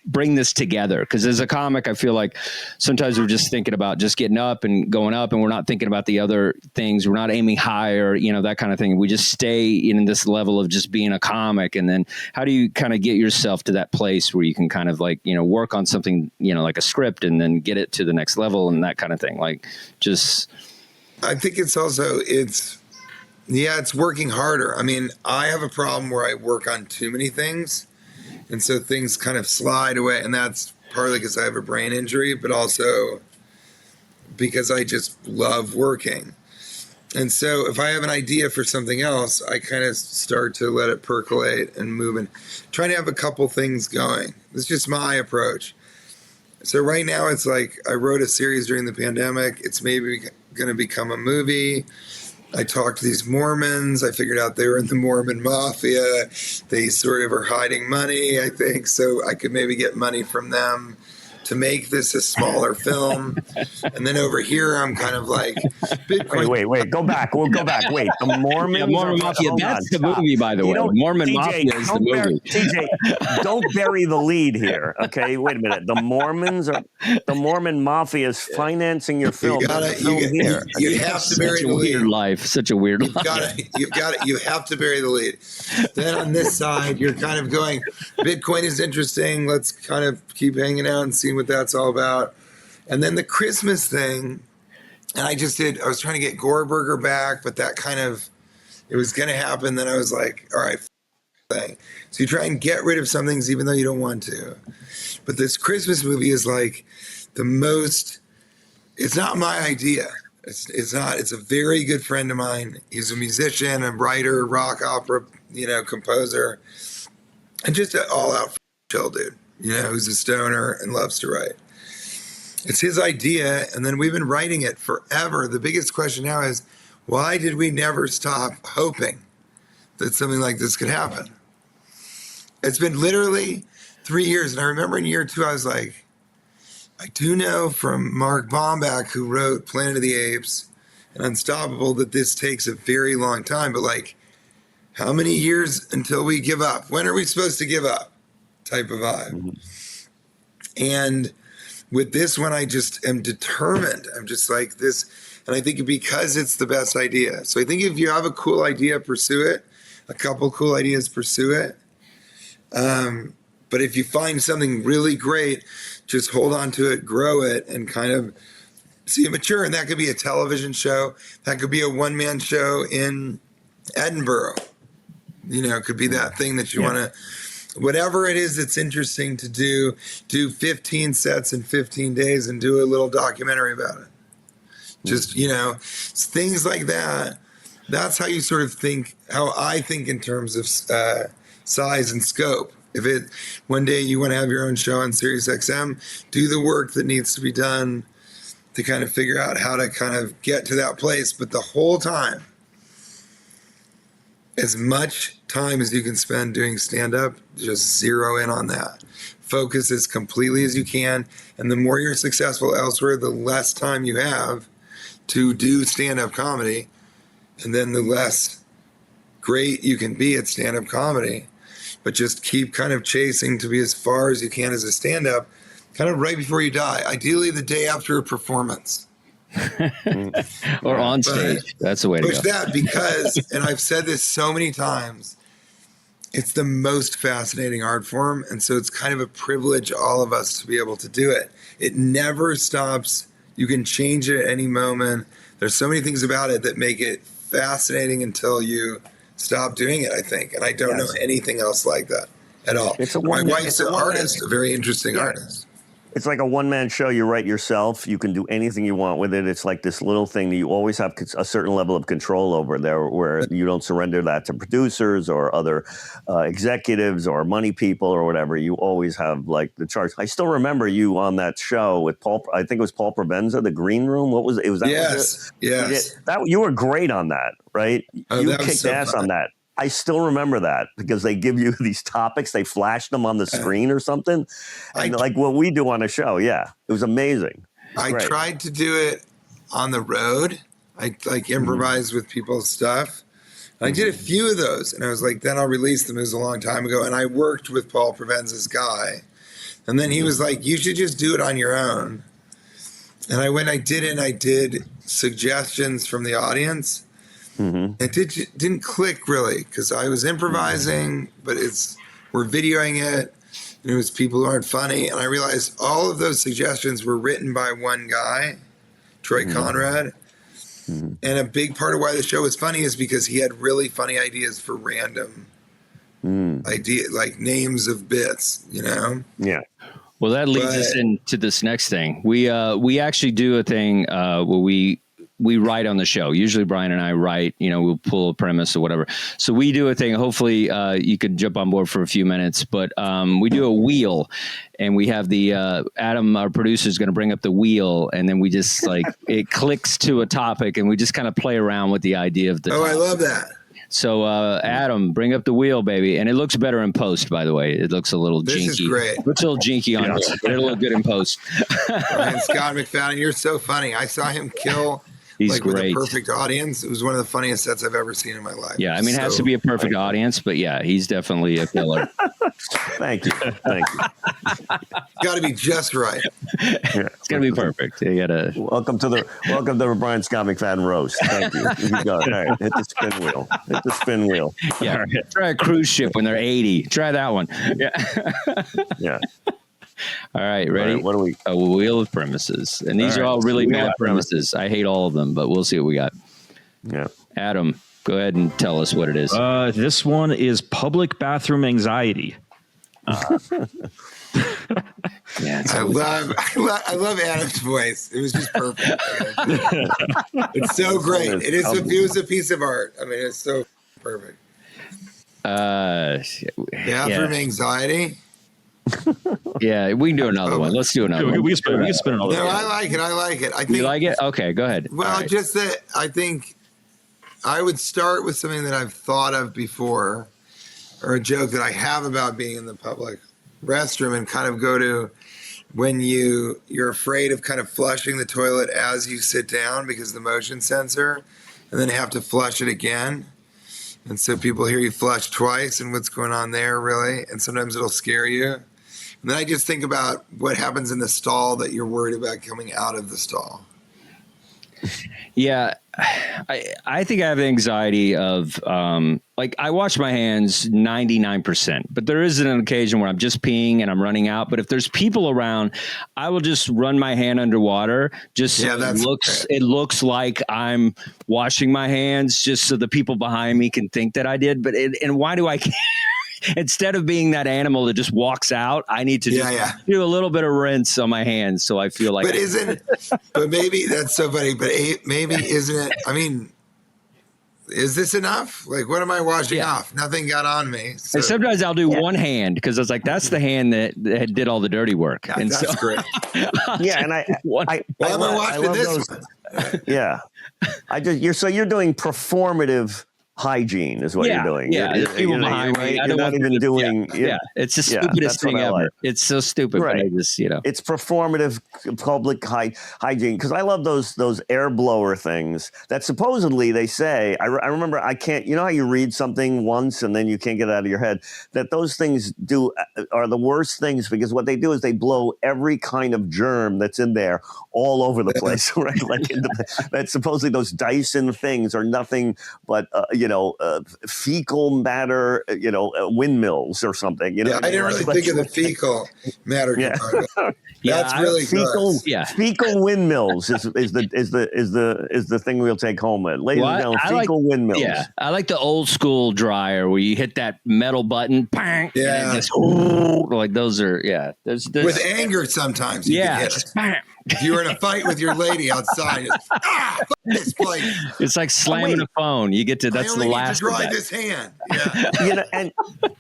bring this together? Because as a comic, I feel like sometimes we're just thinking about just getting up and going up, and we're not thinking about the other things. We're not aiming higher, that kind of thing. We just stay in this level of just being a comic. And then how do you kind of get yourself to that place where you can kind of work on something, like a script, and then get it to the next level and that kind of thing? I think it's also, it's working harder. I mean, I have a problem where I work on too many things. And so things kind of slide away. And that's partly because I have a brain injury, but also because I just love working. And so if I have an idea for something else, I kind of start to let it percolate and move and trying to have a couple things going. It's just my approach. So right now it's like I wrote a series during the pandemic. It's maybe going to become a movie. I talked to these Mormons. I figured out they were in the Mormon mafia. They sort of are hiding money, I think. So I could maybe get money from them to make this a smaller film. And then over here, I'm kind of like, Bitcoin. Wait. Go back. We'll go back. Wait, the Mormons. Mormon Mafia. That's the movie, by the way. Mormon Mafia is the movie. TJ, don't bury the lead here. Okay, wait a minute. The Mormon Mafia is financing your film. You have to bury the lead. Such a weird life. You have to bury the lead. Then on this side, you're kind of going, Bitcoin is interesting. Let's kind of keep hanging out and seeing what that's all about. And then the Christmas thing, and I was trying to get Goreburger back, but that kind of, it was going to happen. Then I was like, all right, thing. So you try and get rid of some things even though you don't want to. But this Christmas movie is like it's not my idea. It's not. It's a very good friend of mine. He's a musician, a writer, rock opera, composer, and just an all-out chill dude. Who's a stoner and loves to write. It's his idea, and then we've been writing it forever. The biggest question now is, why did we never stop hoping that something like this could happen? It's been literally 3 years, and I remember in year 2, I was like, I do know from Mark Bomback, who wrote Planet of the Apes and Unstoppable, that this takes a very long time, but like, how many years until we give up? When are we supposed to give up? Type of vibe. Mm-hmm. And with this one, I just am determined. I'm just like this. And I think because it's the best idea. So I think if you have a cool idea, pursue it. A couple cool ideas, pursue it. But if you find something really great, just hold on to it, grow it, and kind of see it mature. And that could be a television show. That could be a one-man show in Edinburgh. It could be that thing that you want to, whatever it is that's interesting to do 15 sets in 15 days and do a little documentary about it. Just, things like that. That's how you sort of think, how I think in terms of size and scope. If one day you want to have your own show on Sirius XM, do the work that needs to be done to kind of figure out how to kind of get to that place. But the whole time, as much time as you can spend doing stand-up, just zero in on that. Focus as completely as you can. And the more you're successful elsewhere, the less time you have to do stand-up comedy. And then the less great you can be at stand-up comedy. But just keep kind of chasing to be as far as you can as a stand-up, kind of right before you die. Ideally, the day after a performance. Or on stage. That's the way to go. Push that because, and I've said this so many times, it's the most fascinating art form. And so it's kind of a privilege, all of us, to be able to do it. It never stops. You can change it at any moment. There's so many things about it that make it fascinating until you stop doing it, I think. And I don't know anything else like that at all. My wife's an artist, a very interesting artist. It's like a one-man show. You write yourself. You can do anything you want with it. It's like this little thing that you always have a certain level of control over there, where you don't surrender that to producers or other executives or money people or whatever. You always have like the charge. I still remember you on that show with Paul. I think it was Paul Provenza, The Green Room. What was it? Was that? Yes. You were great on that, right? Oh, you kicked so ass on that. I still remember that because they give you these topics, they flash them on the screen or something, and like what we do on a show. Yeah, it was amazing. I tried to do it on the road. I like improvised with people's stuff. I did a few of those, and I was like, then I'll release them. It was a long time ago, and I worked with Paul Provenza's guy, and then he was like, you should just do it on your own. And I went, I did it, and I did suggestions from the audience. Mm-hmm. It didn't click really because I was improvising, but we're videoing it, and it was people who aren't funny. And I realized all of those suggestions were written by one guy, Troy Conrad. Mm-hmm. And a big part of why the show was funny is because he had really funny ideas for random ideas, like names of bits, Yeah. Well, that leads us into this next thing. We actually do a thing where we write on the show. Usually Brian and I write, we'll pull a premise or whatever. So we do a thing. Hopefully you could jump on board for a few minutes, but we do a wheel, and we have Adam, our producer, is going to bring up the wheel, and then we just it clicks to a topic, and we just kind of play around with the idea of the topic. I love that. So, Adam, bring up the wheel, baby. And it looks better in post, by the way. It looks a little jinky. This is great. Looks a little jinky on here, but it'll look good in post. Brian Scott McFadden, you're so funny. I saw him kill He's with great. a perfect audience. It was one of the funniest sets I've ever seen in my life. Yeah, I mean, it has to be a perfect audience, but yeah, he's definitely a killer. Thank you. Got to be just right. It's gonna be perfect. You gotta. Welcome to the Brian Scott McFadden roast. Thank you. You go. All right, hit the spin wheel. Hit the spin wheel. Yeah, try a cruise ship when they're 80. Try that one. Yeah. Yeah. All right, ready? All right, what do we? A wheel of premises, and these are all really bad premises. I hate all of them, but we'll see what we got. Yeah. Adam, go ahead and tell us what it is. This one is public bathroom anxiety. Yeah, I love Adam's voice. It was just perfect. It's so great. It was a piece of art. I mean, it's so perfect. Bathroom anxiety. Yeah, we can do another one. Let's do another one. We can spin another No, one. I like it. I think You like it? Okay, go ahead. Well, just that I think I would start with something that I've thought of before, or a joke that I have about being in the public restroom, and kind of go to when you're afraid of kind of flushing the toilet as you sit down because of the motion sensor, and then have to flush it again. And so people hear you flush twice and what's going on there, really. And sometimes it'll scare you. And then I just think about what happens in the stall that you're worried about coming out of the stall. Yeah, I think I have anxiety of like I wash my hands 99%, but there is an occasion where I'm just peeing and I'm running out. But if there's people around, I will just run my hand underwater. Just so it looks like I'm washing my hands, just so the people behind me can think that I did. But and why do I care? Instead of being that animal that just walks out, I need to do a little bit of rinse on my hands so I feel like. But maybe that's so funny. But maybe isn't it? I mean, is this enough? Like, what am I washing off? Nothing got on me. So. And sometimes I'll do one hand because I was like, that's the hand that did all the dirty work. Yeah, and that's great. Yeah, and I watching this one. Yeah, you're doing performative hygiene is what you're doing. Yeah, people behind me. You're not even doing. Yeah, it's the stupidest thing ever. Like. It's so stupid, right? But I just, it's performative public hygiene because I love those air blower things that supposedly they say. I remember I can't. You know how you read something once and then you can't get it out of your head. That those things are the worst things because what they do is they blow every kind of germ that's in there all over the place, right? Like that supposedly those Dyson things are nothing but fecal matter, windmills or something. I didn't really think of the fecal matter component. That's really fecal. gross. Fecal windmills is the thing we'll take home with. Ladies and gentlemen, fecal windmills. Yeah, I like the old school dryer where you hit that metal button, bang, and just, like those are There's with anger sometimes. You can hit it. If you were in a fight with your lady outside, fuck this place. It's like slamming a phone. You get to that's the last. I only need to dry this hand.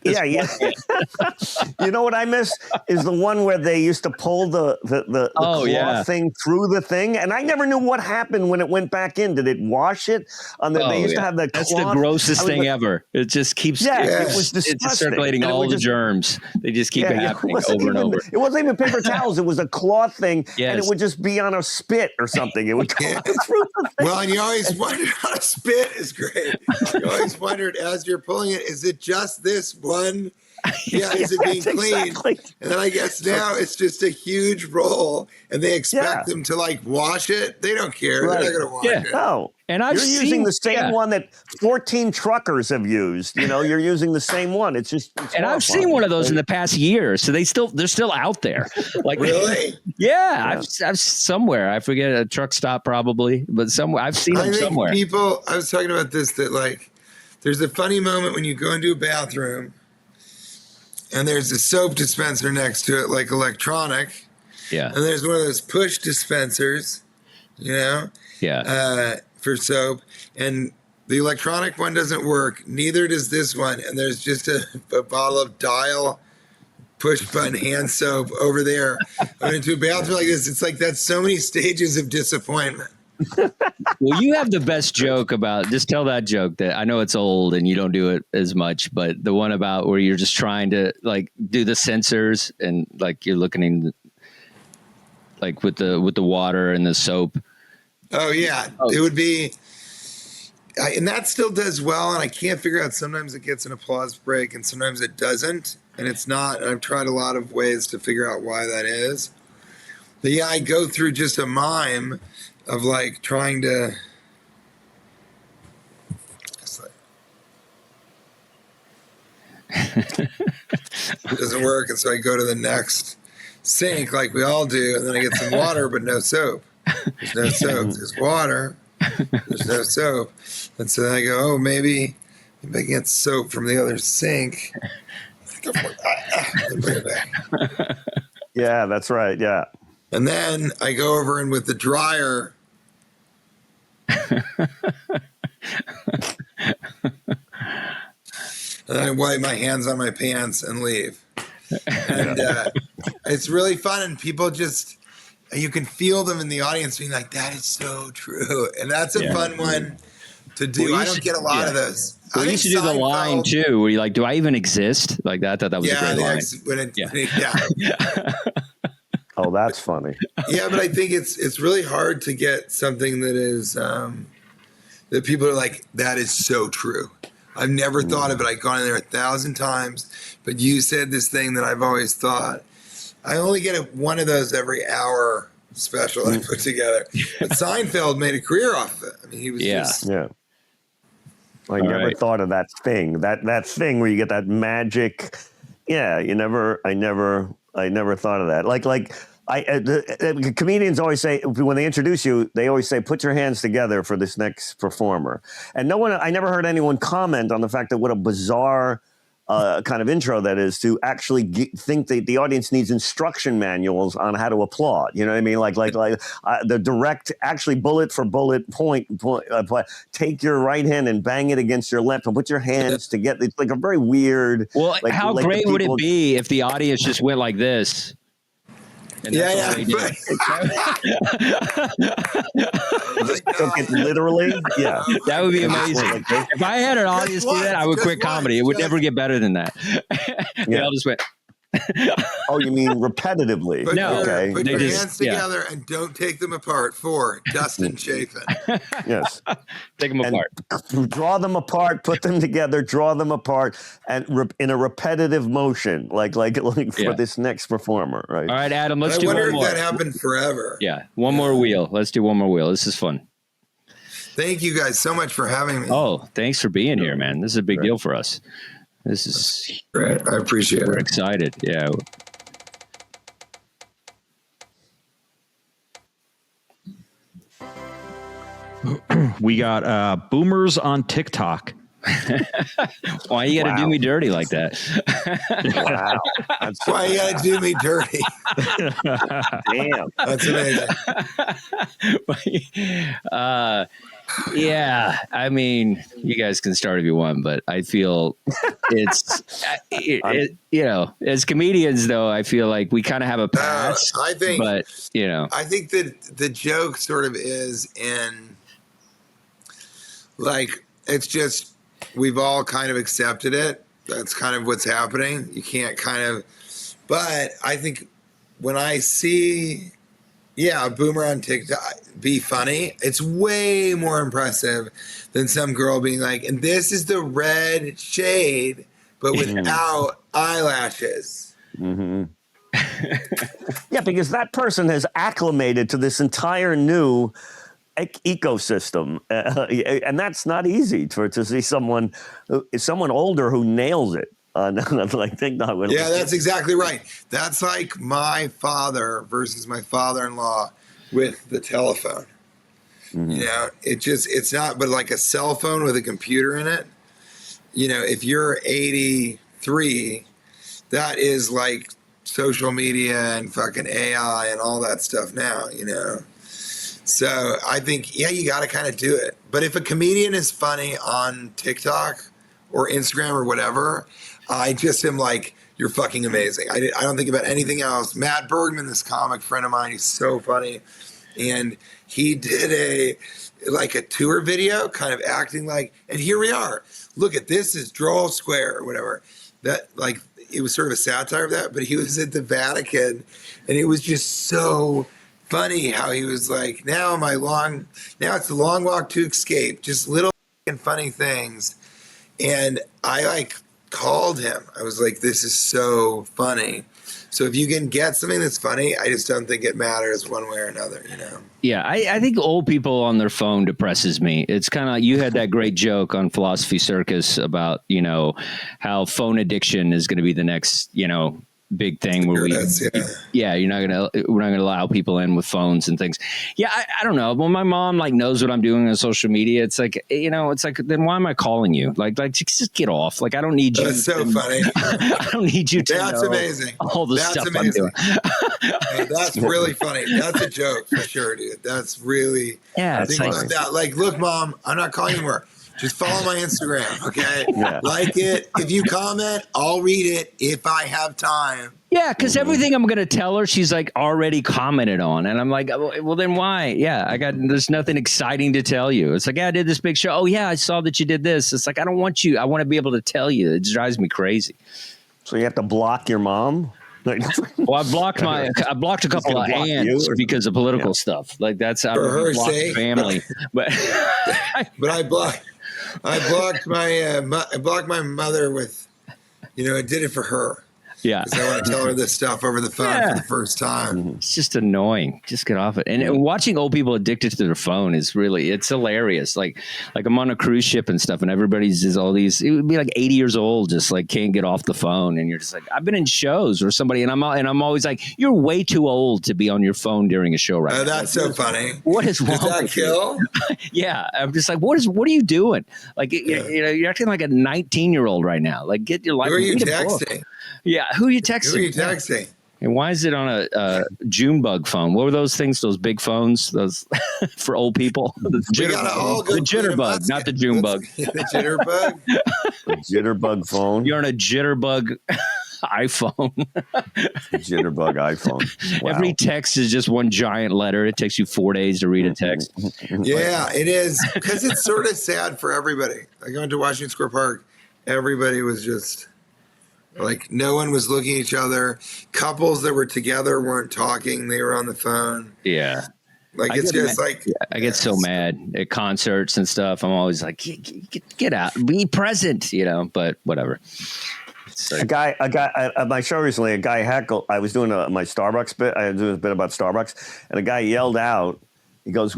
Yeah. You know what I miss is the one where they used to pull the cloth thing through the thing, and I never knew what happened when it went back in. Did it wash it? They used to have that. That's cloth. The grossest thing ever. It just keeps. It was disgusting. It's just circulating all the germs. They just keep happening over and over. It wasn't even paper towels. It was a cloth thing, and it would just be on a spit or something. It would go through the thing. Well, and you always wondered how a spit is great. You always wondered as you're pulling it, is it just this one? Is it being cleaned? Exactly. And then I guess now it's just a huge roll, and they expect them to wash it. They don't care. Right. They're not going to wash it. No. And you're using the same one that 14 truckers have used. You're using the same one. It's I've seen one of those in the past year, so they're still out there. Like really? Yeah, I've somewhere. I forget, a truck stop probably, but somewhere I've seen them somewhere. I was talking about this that there's a funny moment when you go into a bathroom and there's a soap dispenser next to it, like electronic. Yeah. And there's one of those push dispensers, for soap, and the electronic one doesn't work. Neither does this one. And there's just a bottle of Dial push button hand soap over there. I went into a bathroom like this. It's like that's so many stages of disappointment. Well, you have the best joke about, just tell that joke that I know it's old and you don't do it as much, but the one about where you're just trying to like do the sensors and like you're looking in like with the water and the soap. Oh yeah. It would be, and that still does well. And I can't figure out, sometimes it gets an applause break and sometimes it doesn't. And it's not, and I've tried a lot of ways to figure out why that is. But yeah, I go through just a mime of like trying to. It doesn't work, and so I go to the next sink like we all do, and then I get some water, but no soap. There's no soap. There's water. There's no soap, and so then I go, oh, maybe I can get soap from the other sink. And bring it back. Yeah, that's right. Yeah. And then I go over and with the dryer. And I wipe my hands on my pants and leave. And it's really fun. And people just, you can feel them in the audience being like, that is so true. And that's a fun one to do. Well, I don't get a lot of those. Well, you should do the line too, where you're like, do I even exist? Like that. I thought that was a great line. Oh, that's funny. Yeah, but I think it's really hard to get something that is, that people are like, that is so true. I've never thought of it. I've gone in there 1,000 times, but you said this thing that I've always thought. I only get one of those every hour special that I put together. But Seinfeld made a career off of it. I mean, he was just. Yeah. I never thought of that thing. That thing where you get that magic. Yeah, I never thought of that. Like the comedians always say, when they introduce you, they always say, put your hands together for this next performer. And I never heard anyone comment on the fact that what a bizarre kind of intro that is, to actually think that the audience needs instruction manuals on how to applaud. You know what I mean? Like the direct, actually bullet for bullet point, take your right hand and bang it against your left and put your hands together. It's like a very weird. Well, how great would it be if the audience just went like this? Took it literally. Yeah, that would be amazing. If I had an audience do that, I would quit comedy. It would never get better than that. They all just went. Oh, you mean repetitively? Put your just, hands together and don't take them apart. For Dustin Chafin. Yes. Take them apart. Draw them apart. Put them together. Draw them apart, and in a repetitive motion, like for this next performer. Right. All right, Adam. Let's do one more. I wonder if that happened forever. Yeah. One more wheel. Let's do one more wheel. This is fun. Thank you guys so much for having me. Oh, thanks for being here, man. This is a big deal for us. This is great. I appreciate it. We're excited. Yeah. We got boomers on TikTok. Why you got to do me dirty like that? Wow. That's why you got to do me dirty. Damn. That's amazing. Yeah, I mean, you guys can start if you want, but I feel it's, you know, as comedians, though, I feel like we kind of have a pass. I think that the joke sort of is in, like, it's just, we've all kind of accepted it. That's kind of what's happening. You can't but I think when I see, a boomer on TikTok be funny, it's way more impressive than some girl being like, and this is the red shade, but without eyelashes. Mm-hmm. Yeah, because that person has acclimated to this entire new ecosystem, and that's not easy to see someone older who nails it. Like TikTok. Yeah, that's exactly right. That's like my father versus my father-in-law with the telephone. Mm-hmm. You know, it's not, but like a cell phone with a computer in it. You know, if you're 83, that is like social media and fucking AI and all that stuff now, you know. So I think, you got to kind of do it. But if a comedian is funny on TikTok or Instagram or whatever, I just am like, you're fucking amazing. I don't think about anything else. Matt Bergman, this comic friend of mine, he's so funny. and he did a tour video, kind of acting like, and here we are. Look at this is Droll Square or whatever. That like it was sort of a satire of that, but he was at the Vatican, and it was just so funny how he was like, now it's the long walk to escape, just little funny things. And I like called him. I was like, this is so funny. So if you can get something that's funny, I just don't think it matters one way or another, you know? Yeah, I think old people on their phone depresses me. It's kind of, you had that great joke on Philosophy Circus about, you know, how phone addiction is going to be the next, you know, big thing where we're not gonna allow people in with phones and things. Yeah, I don't know. When my mom like knows what I'm doing on social media, it's like, you know, it's like, then why am I calling you? Like just get off. Like I don't need you. That's so funny. I don't need you to That's know amazing. all the That's stuff amazing. I'm doing. Hey, that's really funny. That's a joke for sure, dude. That's really it's think about that. Like, look, Mom, I'm not calling you more. Just follow my Instagram, okay? Yeah. Like it. If you comment, I'll read it if I have time. Yeah, because everything I'm going to tell her, she's like already commented on. And I'm like, well, then why? Yeah, there's nothing exciting to tell you. It's like, yeah, I did this big show. Oh, yeah, I saw that you did this. It's like, I don't want you. I want to be able to tell you. It drives me crazy. So you have to block your mom? Well, I blocked a couple of aunts because of political stuff. Like that's how for her sake, family. But but I blocked my mother with, you know, I did it for her. Yeah. Because I want to tell her this stuff over the phone for the first time. It's just annoying. Just get off it. And watching old people addicted to their phone is really, it's hilarious. Like I'm on a cruise ship and stuff, and everybody's just all these, it would be like 80 years old, just like can't get off the phone. And you're just like, I've been in shows or somebody, and I'm always like, you're way too old to be on your phone during a show right now. That's so funny. What is wrong? Does that kill? Yeah. I'm just like, what are you doing? Like, you know, you're acting like a 19-year-old right now. Like, get your life. Who are you texting? Yeah, who are you texting? Who are you texting? And why is it on a Junebug phone? What were those things? Those big phones? Those for old people? The Jitterbug, not the Junebug. The Jitterbug? The Jitterbug phone? You're on a Jitterbug iPhone. Jitterbug iPhone. Wow. Every text is just one giant letter. It takes you 4 days to read a text. Yeah, it is. Because it's sort of sad for everybody. I went to Washington Square Park. Everybody was just... like no one was looking at each other. Couples that were together weren't talking. They were on the phone. Yeah. Like it's just like I get so mad at concerts and stuff. I'm always like, get out, be present, you know, but whatever. Like, a guy at my show recently, a guy heckled. I was doing my Starbucks bit. I was doing a bit about Starbucks, and a guy yelled out, he goes,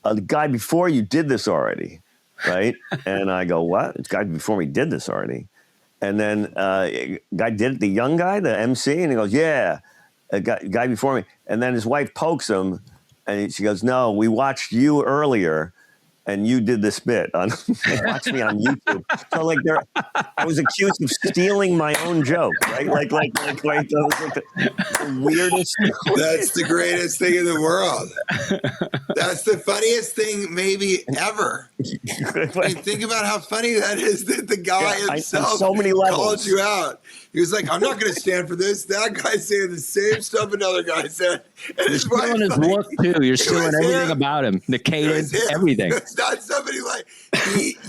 the guy before you did this already, right? And I go, what? The guy before me did this already. And then guy did it, the young guy, the MC, and he goes, yeah, a guy before me. And then his wife pokes him, and she goes, no, we watched you earlier, and you did this bit. They watched me on YouTube. So like I was accused of stealing my own joke, right? Like that was like the weirdest. That's the greatest thing in the world. That's the funniest thing maybe ever. I mean, think about how funny that is that the guy himself so many levels. called you out. He was like, I'm not going to stand for this. That guy's saying the same stuff another guy said. And you're stealing his look, too. You're stealing everything about him. The cadence, everything. It's not somebody like,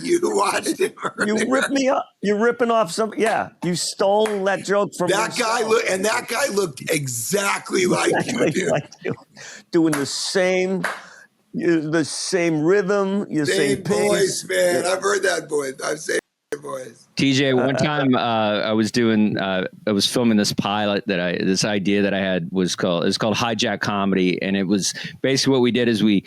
you watched him. You ripped me up. You're ripping off some. Yeah. You stole that joke from that guy. That guy looked exactly like you, dude. Like you. Doing the same rhythm, same voice, man. I've heard that voice. I've said voice. TJ, one time I was filming this pilot this idea that I had it's called Hijack Comedy. And it was basically what we did is we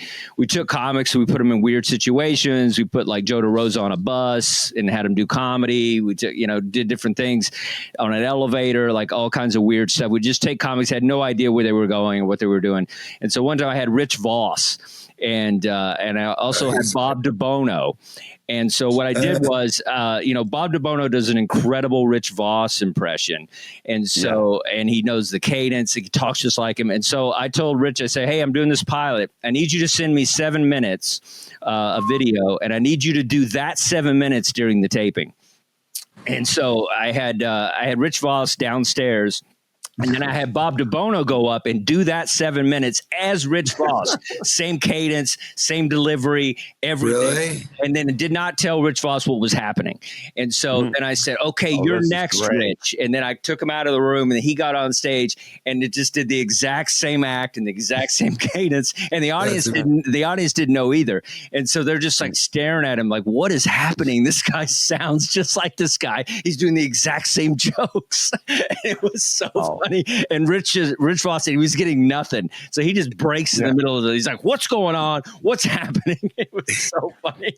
took comics, we put them in weird situations. We put like Joe DeRosa on a bus and had him do comedy. We did different things on an elevator, like all kinds of weird stuff. We just take comics, had no idea where they were going or what they were doing. And so one time I had Rich Voss and I also had Bob DeBono. And so what I did was, Bob DeBono does an incredible Rich Voss impression. And so, and he knows the cadence, he talks just like him. And so I told Rich, I say, hey, I'm doing this pilot. I need you to send me 7 minutes of video, and I need you to do that 7 minutes during the taping. And so I had Rich Voss downstairs And then I had Bob DeBono go up and do that 7 minutes as Rich Voss. Same cadence, same delivery, everything. Really? And then it did not tell Rich Voss what was happening. And so then I said, okay, you're next, Rich. And then I took him out of the room and he got on stage and it just did the exact same act and the exact same cadence. And the audience didn't know either. And so they're just like staring at him like, what is happening? This guy sounds just like this guy. He's doing the exact same jokes. It was so funny. And Rich Voss said he was getting nothing. So he just breaks in the middle of it. He's like, what's going on? What's happening? It was so funny.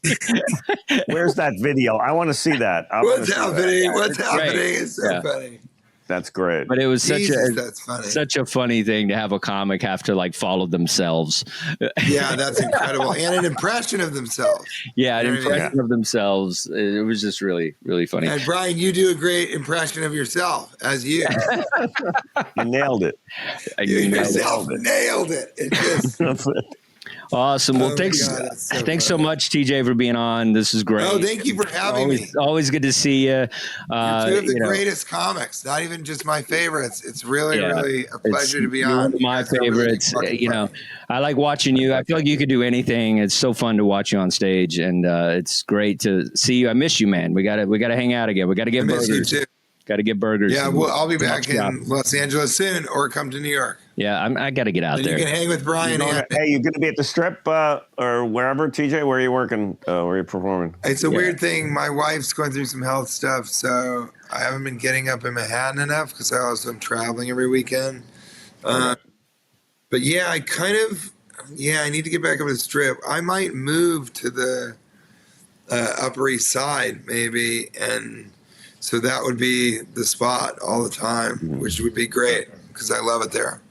Where's that video? I want to see that. What's happening? What's happening? It's so funny. That's great. But it was that's funny. Such a funny thing to have a comic have to like follow themselves. Yeah, that's incredible. And an impression of themselves. Yeah, an impression of themselves. It was just really, really funny. And Brian, you do a great impression of yourself as you. You nailed it. You yourself nailed it. It just awesome. Well, thanks so much, TJ, for being on. This is great. Oh, thank you for having me. Always good to see you. You're two of the greatest comics. Not even just my favorites. It's really, really a pleasure to be on. My favorites. Really I like watching you. I feel like you could do anything. It's so fun to watch you on stage, and it's great to see you. I miss you, man. We gotta hang out again. We gotta get burgers. You too. Got to get burgers. Yeah, I'll be back in Los Angeles soon, or come to New York. Yeah, I got to get out there. You can hang with Brian. Hey, you going to be at the Strip or wherever, TJ? Where are you working? Where are you performing? It's a weird thing. My wife's going through some health stuff, so I haven't been getting up in Manhattan enough because I also am traveling every weekend. But yeah, I need to get back up to the Strip. I might move to the Upper East Side maybe, and so that would be the spot all the time, which would be great because I love it there.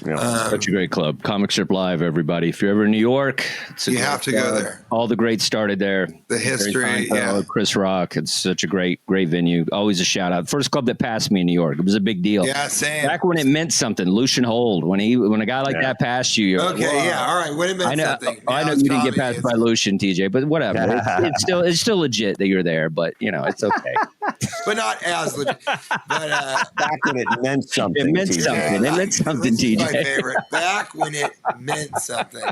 Yeah. Such a great club. Comic Strip Live, everybody. If you're ever in New York, you have to go there. All the greats started there. The history, Chris Rock. It's such a great venue. Always a shout out. First club that passed me in New York. It was a big deal. Yeah, same. Back when it meant something. Lucian Hold. When a guy like that passed you, you're okay, like, yeah, all right. When it meant something. I know you didn't get passed by Lucian, TJ, but whatever. It's still legit that you're there, but it's okay. But not as legit. But back when it meant something. It meant something. It meant something, TJ. My favorite. Back when it meant something.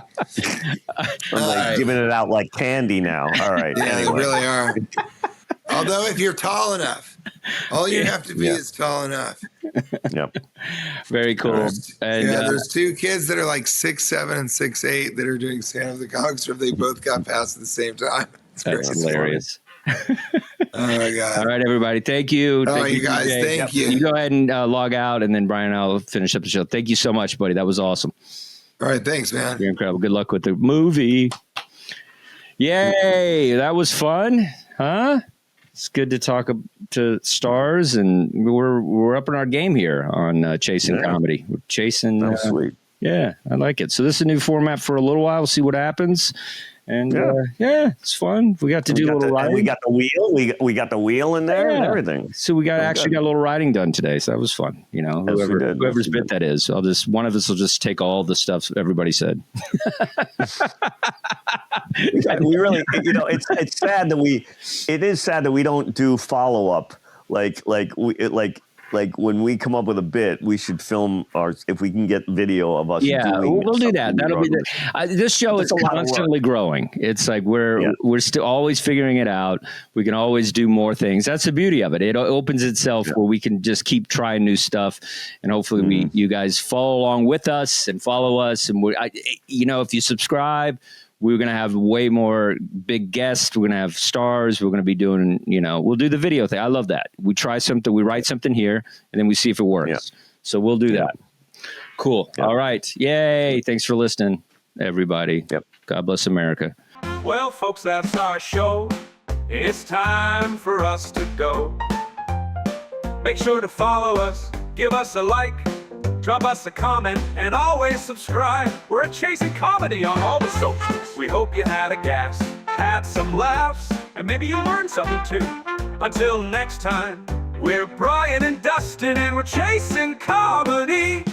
I'm giving it out like candy now. All right. Yeah, they really are. Although if you're tall enough, all you have to be is tall enough. Yep. Very cool. There's two kids that are like 6'7" and 6'8" that are doing stand up the comic strip. They both got passed at the same time. That's hilarious. Oh my God. All right, everybody. Thank you. All right, you guys. Thank you. You go ahead and log out, and then Brian and I will finish up the show. Thank you so much, buddy. That was awesome. All right. Thanks, man. You're incredible. Good luck with the movie. Yay. That was fun. Huh? It's good to talk to stars, and we're up in our game here on Chasing Comedy. We're chasing. That's sweet. Yeah, I like it. So this is a new format for a little while. We'll see what happens. And it's fun. We got to do a little writing. We got the wheel. We got the wheel in there and everything. So we got a little writing done today. So that was fun. Whoever's bit that is, one of us will just take all the stuff everybody said. We really, it's sad that it is sad that we don't do follow up. Like when we come up with a bit, we should film if we can get video of us. Yeah, we'll do that. That'll be this show is constantly growing. It's like we're still always figuring it out. We can always do more things. That's the beauty of it. It opens itself where we can just keep trying new stuff, and hopefully you guys follow along with us and follow us. And if you subscribe, we're going to have way more big guests. We're going to have stars. We're going to be doing, we'll do the video thing. I love that. We try something, we write something here, and then we see if it works. Yeah. So we'll do that. Cool. Yeah. All right. Yay. Thanks for listening, everybody. Yep. God bless America. Well, folks, that's our show. It's time for us to go. Make sure to follow us. Give us a like. Drop us a comment and always subscribe. We're Chasing Comedy on all the socials. We hope you had a gas, had some laughs, and maybe you learned something too. Until next time, we're Brian and Dustin, and we're Chasing Comedy.